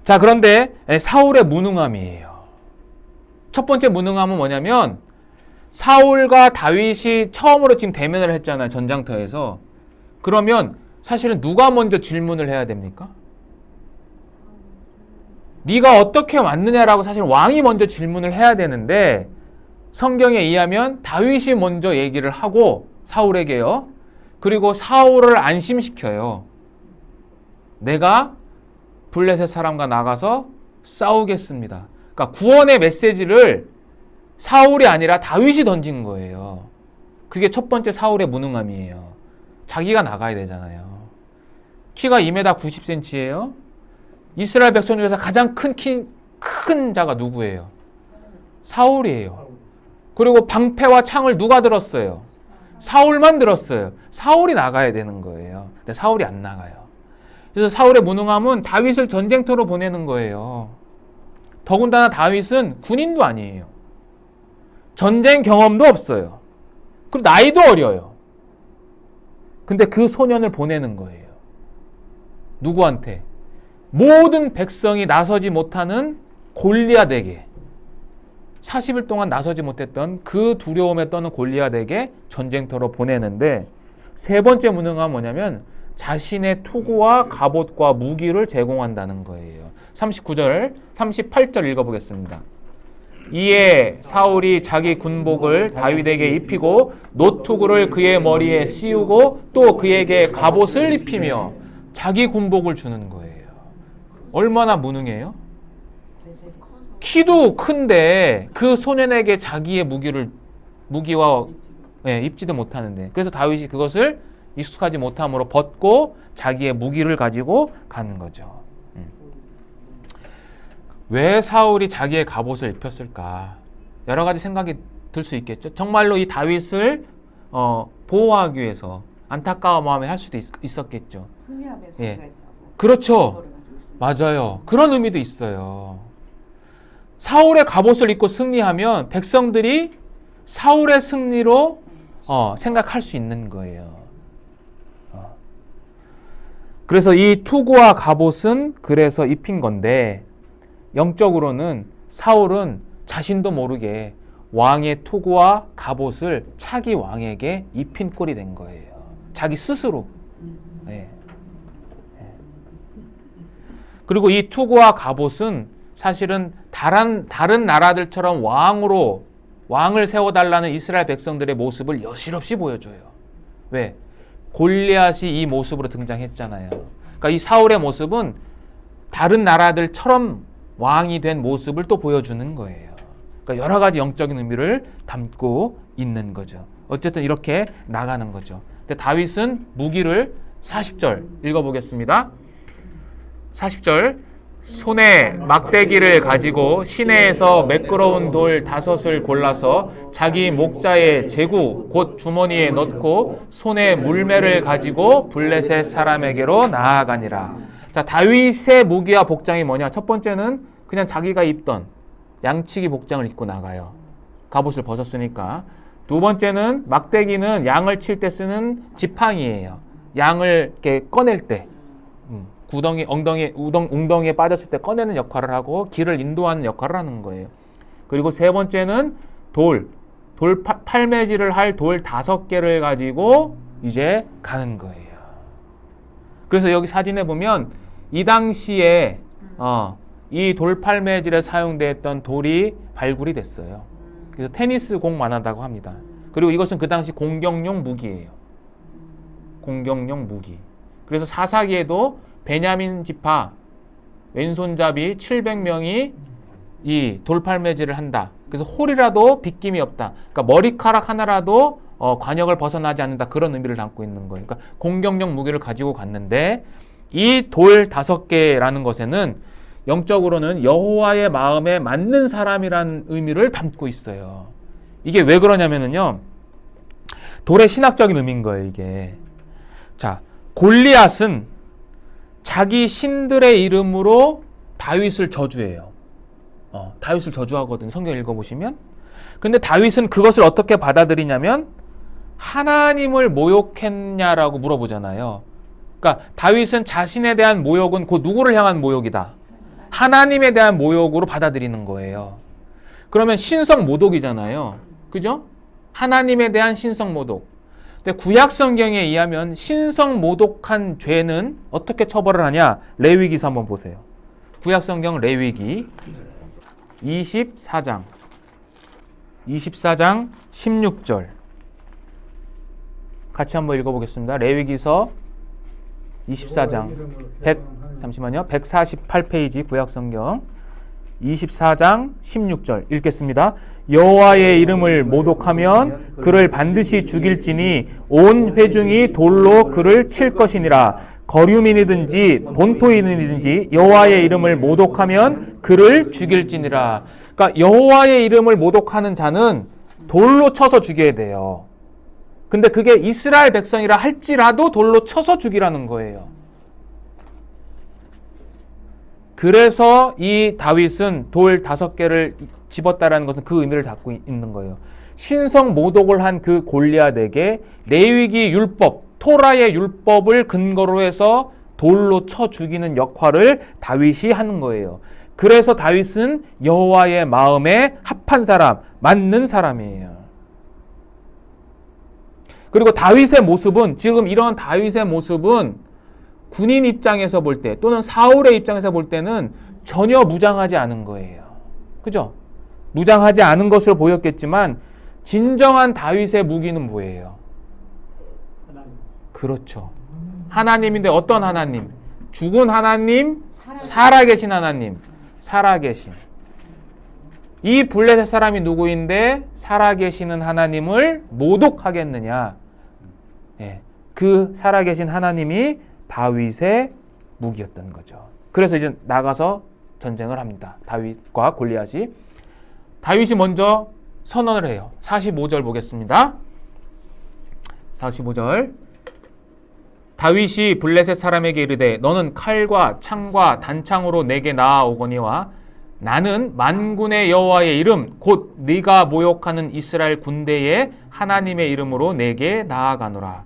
자, 그런데 사울의 무능함이에요. 첫 번째 무능함은 뭐냐면 사울과 다윗이 처음으로 지금 대면을 했잖아요, 전장터에서. 그러면 사실은 누가 먼저 질문을 해야 됩니까? 네가 어떻게 왔느냐라고 사실 왕이 먼저 질문을 해야 되는데 성경에 의하면 다윗이 먼저 얘기를 하고 사울에게요. 그리고 사울을 안심시켜요. 내가 블레셋 사람과 나가서 싸우겠습니다. 그러니까 구원의 메시지를 사울이 아니라 다윗이 던진 거예요. 그게 첫 번째 사울의 무능함이에요. 자기가 나가야 되잖아요. 키가 2m 90cm예요. 이스라엘 백성 중에서 가장 큰 자가 누구예요? 사울이에요. 그리고 방패와 창을 누가 들었어요? 사울만 들었어요. 사울이 나가야 되는 거예요. 근데 사울이 안 나가요. 그래서 사울의 무능함은 다윗을 전쟁터로 보내는 거예요. 더군다나 다윗은 군인도 아니에요. 전쟁 경험도 없어요. 그리고 나이도 어려요. 근데 그 소년을 보내는 거예요. 누구한테? 모든 백성이 나서지 못하는 골리앗에게, 40일 동안 나서지 못했던 그 두려움에 떠는 골리앗에게 전쟁터로 보내는데, 세 번째 무능함은 뭐냐면 자신의 투구와 갑옷과 무기를 제공한다는 거예요. 39절, 38절 읽어보겠습니다. 이에 사울이 자기 군복을 다윗에게 입히고 노투구를 그의 머리에 씌우고 또 그에게 갑옷을 입히며 자기 군복을 주는 거예요. 얼마나 무능해요? 키도 큰데 그 소년에게 자기의 무기와 입지도 못하는데, 그래서 다윗이 그것을 익숙하지 못함으로 벗고 자기의 무기를 가지고 가는 거죠. 왜 사울이 자기의 갑옷을 입혔을까? 여러 가지 생각이 들 수 있겠죠. 정말로 이 다윗을 보호하기 위해서 안타까운 마음에 할 수도 있었겠죠. 승리함에 예. 자기가 있다고. 그렇죠. 맞아요. 그런 의미도 있어요. 사울의 갑옷을 입고 승리하면 백성들이 사울의 승리로 생각할 수 있는 거예요. 그래서 이 투구와 갑옷은 그래서 입힌 건데, 영적으로는 사울은 자신도 모르게 왕의 투구와 갑옷을 차기 왕에게 입힌 꼴이 된 거예요. 자기 스스로. 네. 그리고 이 투구와 갑옷은 사실은 다른 나라들처럼 왕을 세워달라는 이스라엘 백성들의 모습을 여실없이 보여줘요. 왜? 골리앗이 이 모습으로 등장했잖아요. 그러니까 이 사울의 모습은 다른 나라들처럼 왕이 된 모습을 또 보여주는 거예요. 그러니까 여러 가지 영적인 의미를 담고 있는 거죠. 어쨌든 이렇게 나가는 거죠. 근데 다윗은 무기를 40절 읽어보겠습니다. 40절, 손에 막대기를 가지고 시내에서 매끄러운 돌 5을 골라서 자기 목자의 제구 곧 주머니에 넣고 손에 물매를 가지고 블레셋 사람에게로 나아가니라. 자, 다윗의 무기와 복장이 뭐냐? 첫 번째는 그냥 자기가 입던 양치기 복장을 입고 나가요. 갑옷을 벗었으니까. 두 번째는 막대기는 양을 칠 때 쓰는 지팡이예요. 양을 이렇게 꺼낼 때, 웅덩이에 빠졌을 때 꺼내는 역할을 하고 길을 인도하는 역할을 하는 거예요. 그리고 세 번째는 팔매질을 할 돌 5개를 가지고 이제 가는 거예요. 그래서 여기 사진에 보면 이 당시에 이 돌팔매질에 사용됐던 돌이 발굴이 됐어요. 그래서 테니스 공만 하다고 합니다. 그리고 이것은 그 당시 공격용 무기예요. 공격용 무기. 그래서 사사기에도 베냐민 지파 왼손잡이 700명이 이 돌팔매질을 한다. 그래서 홀이라도 빗김이 없다. 그러니까 머리카락 하나라도 관역을 벗어나지 않는다. 그런 의미를 담고 있는 거예요. 그러니까 공격용 무기를 가지고 갔는데, 이 돌 5개라는 것에는 영적으로는 여호와의 마음에 맞는 사람이라는 의미를 담고 있어요. 이게 왜 그러냐면요, 돌의 신학적인 의미인 거예요, 이게. 자, 골리앗은 자기 신들의 이름으로 다윗을 저주해요. 다윗을 저주하거든요. 성경 읽어보시면. 근데 다윗은 그것을 어떻게 받아들이냐면 하나님을 모욕했냐라고 물어보잖아요. 그러니까 다윗은 자신에 대한 모욕은 곧 누구를 향한 모욕이다? 하나님에 대한 모욕으로 받아들이는 거예요. 그러면 신성 모독이잖아요. 그죠? 하나님에 대한 신성 모독. 근데 구약 성경에 의하면 신성 모독한 죄는 어떻게 처벌을 하냐? 레위기서 한번 보세요. 구약성경 레위기 24장 16절 같이 한번 읽어보겠습니다. 레위기서 24장 148페이지 구약성경 24장 16절 읽겠습니다. 여호와의 이름을 모독하면 그를 반드시 죽일지니 온 회중이 돌로 그를 칠 것이니라. 거류민이든지 본토인이든지 여호와의 이름을 모독하면 그를 죽일지니라. 그러니까 여호와의 이름을 모독하는 자는 돌로 쳐서 죽여야 돼요. 근데 그게 이스라엘 백성이라 할지라도 돌로 쳐서 죽이라는 거예요. 그래서 이 다윗은 돌 5개를 집었다라는 것은 그 의미를 담고 있는 거예요. 신성 모독을 한 그 골리앗에게 레위기 율법, 토라의 율법을 근거로 해서 돌로 쳐 죽이는 역할을 다윗이 하는 거예요. 그래서 다윗은 여호와의 마음에 합한 사람, 맞는 사람이에요. 그리고 다윗의 모습은, 지금 이런 다윗의 모습은 군인 입장에서 볼 때 또는 사울의 입장에서 볼 때는 전혀 무장하지 않은 거예요. 그죠? 무장하지 않은 것으로 보였겠지만 진정한 다윗의 무기는 뭐예요? 그렇죠. 하나님인데 어떤 하나님? 죽은 하나님, 살아계신 하나님. 살아계신. 이 블레셋 사람이 누구인데 살아계시는 하나님을 모독하겠느냐? 예, 그 살아계신 하나님이 다윗의 무기였던 거죠. 그래서 이제 나가서 전쟁을 합니다. 다윗과 골리앗이. 다윗이 먼저 선언을 해요. 45절 보겠습니다. 45절. 다윗이 블레셋 사람에게 이르되 너는 칼과 창과 단창으로 내게 나아오거니와 나는 만군의 여호와의 이름 곧 네가 모욕하는 이스라엘 군대의 하나님의 이름으로 내게 나아가노라.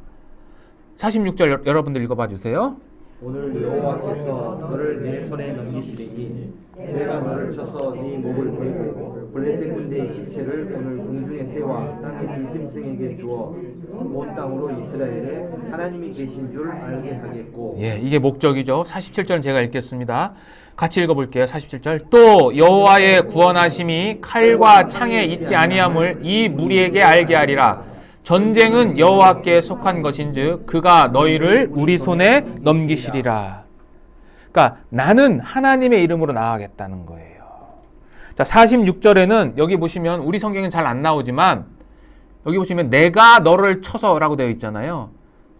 46절 여러분들 읽어봐 주세요. 오늘 여호와께서 너를 내 손에 넘기시리니 내가 너를 쳐서 네 목을 베고 블레셋 군대의 시체를 오늘 공중의 새와 땅의 들짐승에게 주어 온 땅으로 이스라엘에 하나님이 계신 줄 알게 하겠고. 예, 이게 목적이죠. 47절은 제가 읽겠습니다. 같이 읽어볼게요. 47절. 또 여호와의 구원하심이 칼과 창에 있지 아니함을 이 무리에게 알게 하리라. 전쟁은 여호와께 속한 것인즉 그가 너희를 우리 손에 넘기시리라. 그러니까 나는 하나님의 이름으로 나아가겠다는 거예요. 자, 46절에는 여기 보시면 우리 성경엔 잘 안 나오지만 여기 보시면 내가 너를 쳐서라고 되어 있잖아요.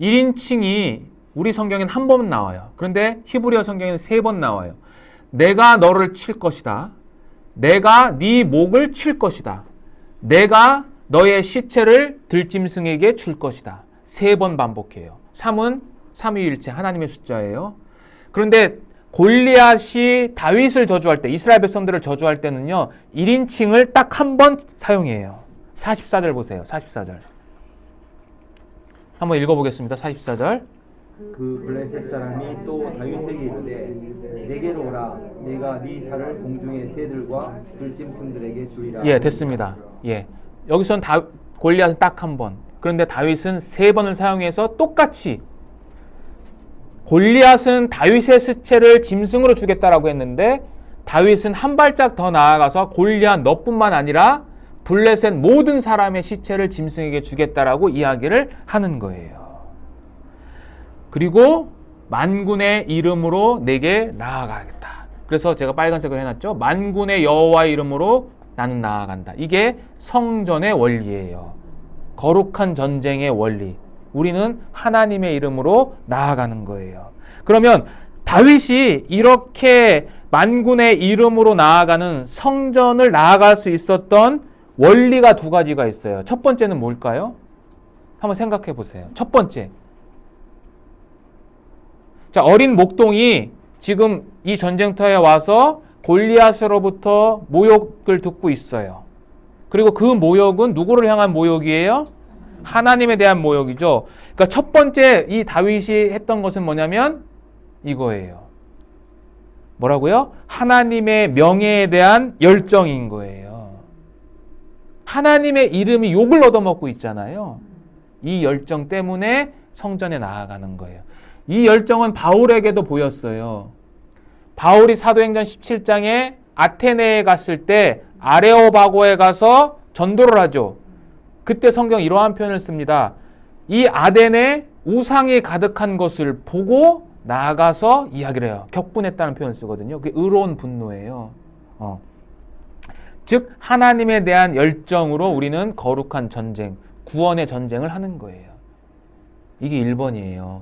1인칭이 우리 성경엔 한 번 나와요. 그런데 히브리어 성경에는 3번 나와요. 내가 너를 칠 것이다. 내가 네 목을 칠 것이다. 내가 너의 시체를 들짐승에게 줄 것이다. 3번 반복해요. 3은 삼위일체 하나님의 숫자예요. 그런데 골리앗이 다윗을 저주할 때, 이스라엘 백성들을 저주할 때는요, 1인칭을 딱 한 번 사용해요. 44절 보세요. 44절. 한번 읽어보겠습니다. 44절. 그 블레셋 사람이 또 다윗에게 이르되 내게로 오라. 내가 네 살을 공중의 새들과 들짐승들에게 주리라. 예, 됐습니다. 예. 여기서는 골리앗은 딱 한 번. 그런데 다윗은 3번을 사용해서 똑같이 골리앗은 다윗의 시체를 짐승으로 주겠다라고 했는데 다윗은 한 발짝 더 나아가서 골리앗 너뿐만 아니라 블레셋 모든 사람의 시체를 짐승에게 주겠다라고 이야기를 하는 거예요. 그리고 만군의 이름으로 내게 나아가겠다. 그래서 제가 빨간색으로 해놨죠. 만군의 여호와의 이름으로 나는 나아간다. 이게 성전의 원리예요. 거룩한 전쟁의 원리. 우리는 하나님의 이름으로 나아가는 거예요. 그러면 다윗이 이렇게 만군의 이름으로 나아가는 성전을 나아갈 수 있었던 원리가 2가지가 있어요. 첫 번째는 뭘까요? 한번 생각해 보세요. 첫 번째. 자, 어린 목동이 지금 이 전쟁터에 와서 골리앗으로부터 모욕을 듣고 있어요. 그리고 그 모욕은 누구를 향한 모욕이에요? 하나님에 대한 모욕이죠. 그러니까 첫 번째 이 다윗이 했던 것은 뭐냐면 이거예요. 뭐라고요? 하나님의 명예에 대한 열정인 거예요. 하나님의 이름이 욕을 얻어먹고 있잖아요. 이 열정 때문에 성전에 나아가는 거예요. 이 열정은 바울에게도 보였어요. 바울이 사도행전 17장에 아테네에 갔을 때 아레오바고에 가서 전도를 하죠. 그때 성경 이러한 표현을 씁니다. 이 아덴에 우상이 가득한 것을 보고 나아가서 이야기를 해요. 격분했다는 표현을 쓰거든요. 그게 의로운 분노예요. 즉 하나님에 대한 열정으로 우리는 거룩한 전쟁, 구원의 전쟁을 하는 거예요. 이게 1번이에요.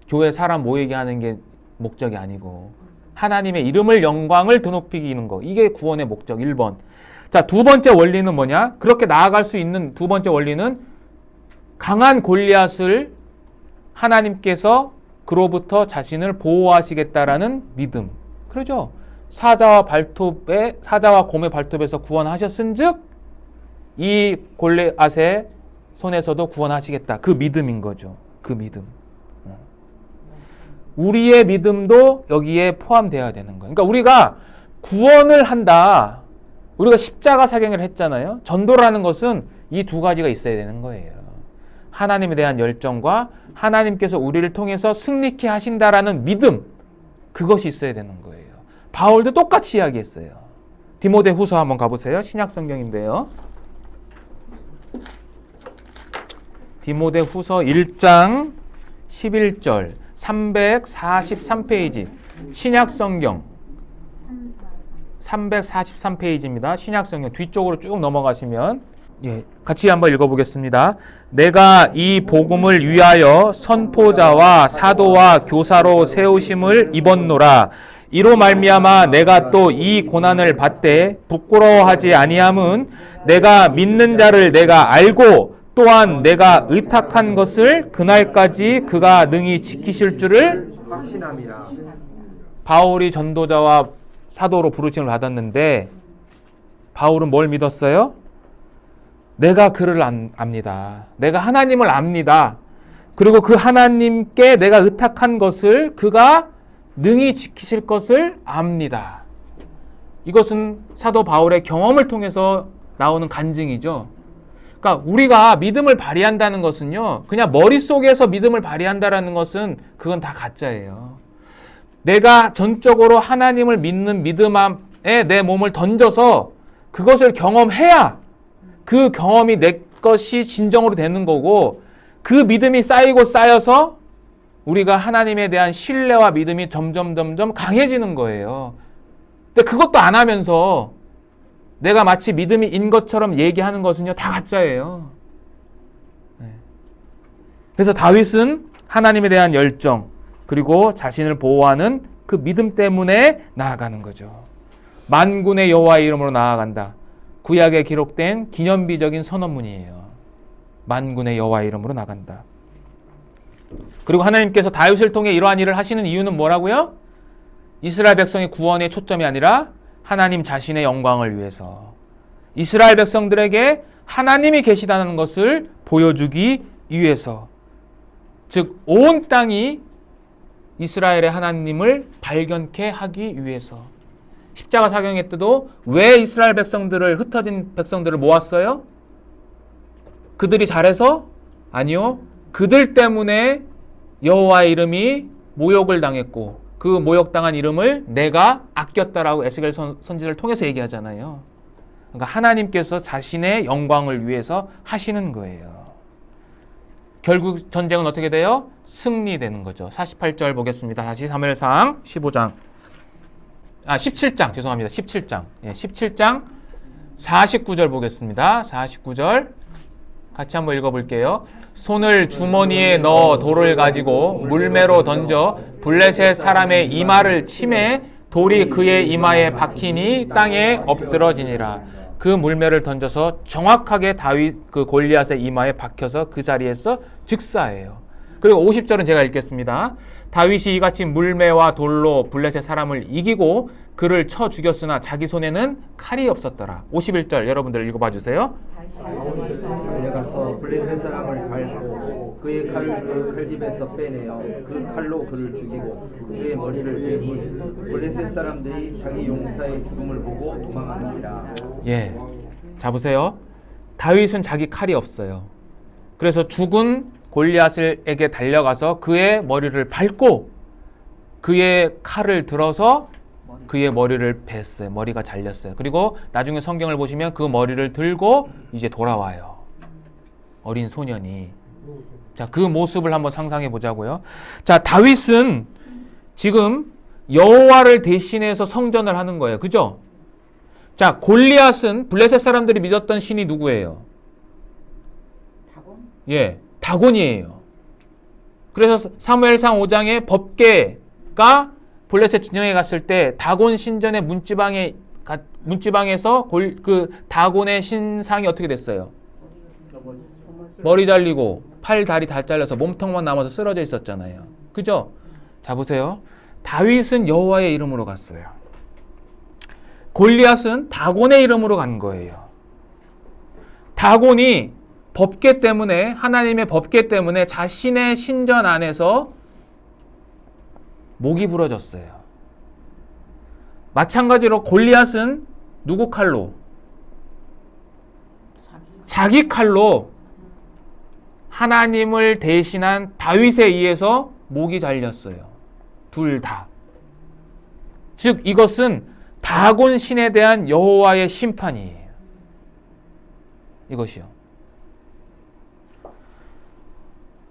교회 사람 모이게 하는 게 목적이 아니고 하나님의 이름을 영광을 드높이는 거. 이게 구원의 목적 1번. 자, 두 번째 원리는 뭐냐? 그렇게 나아갈 수 있는 두 번째 원리는 강한 골리앗을 하나님께서 그로부터 자신을 보호하시겠다라는 믿음. 그러죠? 사자와 곰의 발톱에서 구원하셨은즉 이 골리앗의 손에서도 구원하시겠다. 그 믿음인 거죠. 그 믿음. 우리의 믿음도 여기에 포함되어야 되는 거예요. 그러니까 우리가 구원을 한다. 우리가 십자가 사경을 했잖아요. 전도라는 것은 이 두 가지가 있어야 되는 거예요. 하나님에 대한 열정과 하나님께서 우리를 통해서 승리케 하신다라는 믿음. 그것이 있어야 되는 거예요. 바울도 똑같이 이야기했어요. 디모데후서 한번 가보세요. 신약 성경인데요. 디모데후서 1장 11절 343페이지 신약 성경 343페이지입니다. 신약 성경 뒤쪽으로 쭉 넘어가시면 같이 한번 읽어보겠습니다. 내가 이 복음을 위하여 선포자와 사도와 교사로 세우심을 입었노라. 이로 말미암아 내가 또 이 고난을 받되 부끄러워하지 아니함은 내가 믿는 자를 내가 알고 또한 내가 의탁한 것을 그날까지 그가 능히 지키실 줄을 확신함이라. 바울이 전도자와 사도로 부르심을 받았는데 바울은 뭘 믿었어요? 내가 그를 압니다. 내가 하나님을 압니다. 그리고 그 하나님께 내가 의탁한 것을 그가 능히 지키실 것을 압니다. 이것은 사도 바울의 경험을 통해서 나오는 간증이죠. 그러니까 우리가 믿음을 발휘한다는 것은요, 그냥 머릿속에서 믿음을 발휘한다는 것은 그건 다 가짜예요. 내가 전적으로 하나님을 믿는 믿음에 내 몸을 던져서 그것을 경험해야 그 경험이 내 것이 진정으로 되는 거고, 그 믿음이 쌓이고 쌓여서 우리가 하나님에 대한 신뢰와 믿음이 점점 강해지는 거예요. 근데 그것도 안 하면서 내가 마치 믿음이 인 것처럼 얘기하는 것은요, 다 가짜예요. 그래서 다윗은 하나님에 대한 열정, 그리고 자신을 보호하는 그 믿음 때문에 나아가는 거죠. 만군의 여호와의 이름으로 나아간다. 구약에 기록된 기념비적인 선언문이에요. 만군의 여호와의 이름으로 나간다. 그리고 하나님께서 다윗을 통해 이러한 일을 하시는 이유는 뭐라고요? 이스라엘 백성의 구원의 초점이 아니라 하나님 자신의 영광을 위해서, 이스라엘 백성들에게 하나님이 계시다는 것을 보여주기 위해서, 즉 온 땅이 이스라엘의 하나님을 발견케 하기 위해서. 십자가 사경의 때도 왜 이스라엘 백성들을, 흩어진 백성들을 모았어요? 그들이 잘해서? 아니요. 그들 때문에 여호와의 이름이 모욕을 당했고 그 모욕당한 이름을 내가 아꼈다라고 에스겔 선지자를 통해서 얘기하잖아요. 그러니까 하나님께서 자신의 영광을 위해서 하시는 거예요. 결국 전쟁은 어떻게 돼요? 승리되는 거죠. 48절 보겠습니다. 다시 사무엘상 17장. 17장. 17장 49절 보겠습니다. 49절 같이 한번 읽어볼게요. 손을 주머니에 넣어 돌을 가지고 물매로 던져 블레셋 사람의 이마를 치매 돌이 그의 이마에 박히니 땅에 엎드러지니라. 그 물매를 던져서 정확하게 다윗 그 골리앗의 이마에 박혀서 그 자리에서 즉사해요. 그리고 50절은 제가 읽겠습니다. 다윗이 이같이 물매와 돌로 블레셋 사람을 이기고 그를 쳐 죽였으나 자기 손에는 칼이 없었더라. 51절 여러분들 읽어봐 주세요. 달려가서 블레셋 사람을 밟고 그의 칼을 그 칼집에서 빼내어 그 칼로 그를 죽이고 그의 머리를 베니 블레셋 사람들이 자기 용사의 죽음을 보고 도망하는지라. 예, 자 보세요. 다윗은 자기 칼이 없어요. 그래서 죽은 골리앗에게 달려가서 그의 머리를 밟고 그의 칼을 들어서 그의 머리를 뱄어요. 머리가 잘렸어요. 그리고 나중에 성경을 보시면 그 머리를 들고 이제 돌아와요. 어린 소년이. 자, 그 모습을 한번 상상해 보자고요. 자, 다윗은 지금 여호와를 대신해서 성전을 하는 거예요. 그죠? 자, 골리앗은 블레셋 사람들이 믿었던 신이 누구예요? 다곤? 예, 다곤이에요. 그래서 사무엘상 5장에 법궤가 블레셋 진영에 갔을 때 다곤 신전의 문지방에서 그 다곤의 신상이 어떻게 됐어요? 머리 잘리고 팔, 다리 다 잘려서 몸통만 남아서 쓰러져 있었잖아요. 그죠? 자, 보세요. 다윗은 여호와의 이름으로 갔어요. 골리앗은 다곤의 이름으로 간 거예요. 다곤이 법궤 때문에, 하나님의 법궤 때문에 자신의 신전 안에서 목이 부러졌어요. 마찬가지로 골리앗은 누구 칼로? 자기 칼로 하나님을 대신한 다윗에 의해서 목이 잘렸어요. 둘 다. 즉 이것은 다곤 신에 대한 여호와의 심판이에요. 이것이요.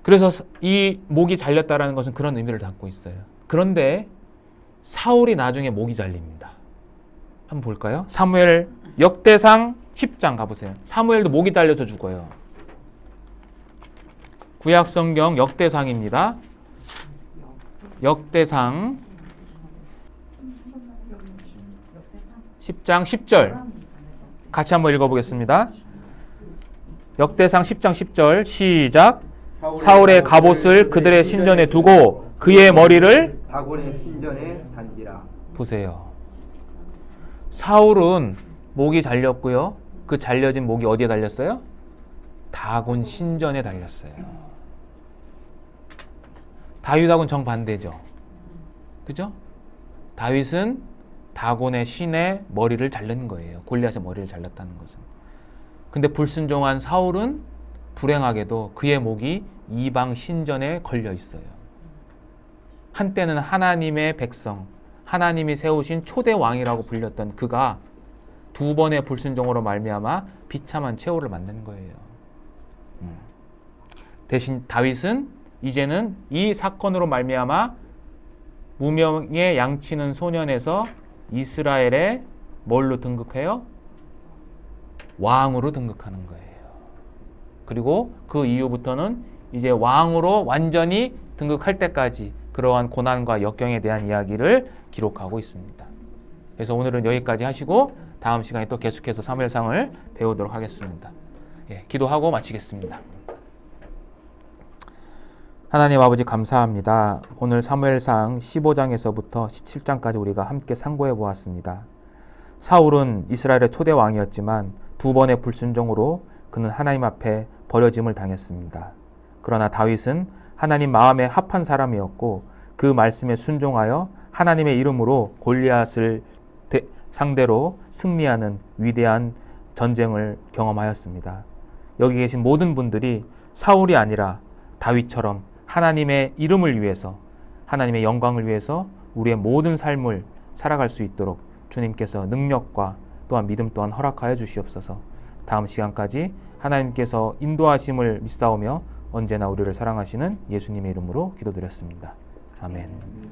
그래서 이 목이 잘렸다라는 것은 그런 의미를 담고 있어요. 그런데 사울이 나중에 목이 잘립니다. 한번 볼까요? 사무엘 역대상 10장 가보세요. 사무엘도 목이 잘려서 죽어요. 구약성경 역대상입니다. 역대상 10장 10절 같이 한번 읽어보겠습니다. 역대상 10장 10절 시작. 사울의 갑옷을 그들의 신전에 두고 그의 머리를 다곤의 신전에 단지라. 보세요. 사울은 목이 잘렸고요. 그 잘려진 목이 어디에 달렸어요? 다곤 신전에 달렸어요. 다윗하고는 정반대죠. 그죠? 다윗은 다곤의 신의 머리를 자른 거예요. 골리앗의 머리를 잘랐다는 것은. 근데 불순종한 사울은 불행하게도 그의 목이 이방 신전에 걸려 있어요. 한때는 하나님의 백성, 하나님이 세우신 초대 왕이라고 불렸던 그가 두 번의 불순종으로 말미암아 비참한 최후를 맞는 거예요. 대신 다윗은 이제는 이 사건으로 말미암아 무명의 양치는 소년에서 이스라엘의 뭘로 등극해요? 왕으로 등극하는 거예요. 그리고 그 이후부터는 이제 왕으로 완전히 등극할 때까지 그러한 고난과 역경에 대한 이야기를 기록하고 있습니다. 그래서 오늘은 여기까지 하시고 다음 시간에 또 계속해서 사무엘상을 배우도록 하겠습니다. 예, 기도하고 마치겠습니다. 하나님 아버지 감사합니다. 오늘 사무엘상 15장에서부터 17장까지 우리가 함께 상고해 보았습니다. 사울은 이스라엘의 초대 왕이었지만 두 번의 불순종으로 그는 하나님 앞에 버려짐을 당했습니다. 그러나 다윗은 하나님 마음에 합한 사람이었고 그 말씀에 순종하여 하나님의 이름으로 골리앗을 상대로 승리하는 위대한 전쟁을 경험하였습니다. 여기 계신 모든 분들이 사울이 아니라 다윗처럼 하나님의 이름을 위해서, 하나님의 영광을 위해서 우리의 모든 삶을 살아갈 수 있도록 주님께서 능력과 또한 믿음 또한 허락하여 주시옵소서. 다음 시간까지 하나님께서 인도하심을 믿사오며 언제나 우리를 사랑하시는 예수님의 이름으로 기도드렸습니다. 아멘.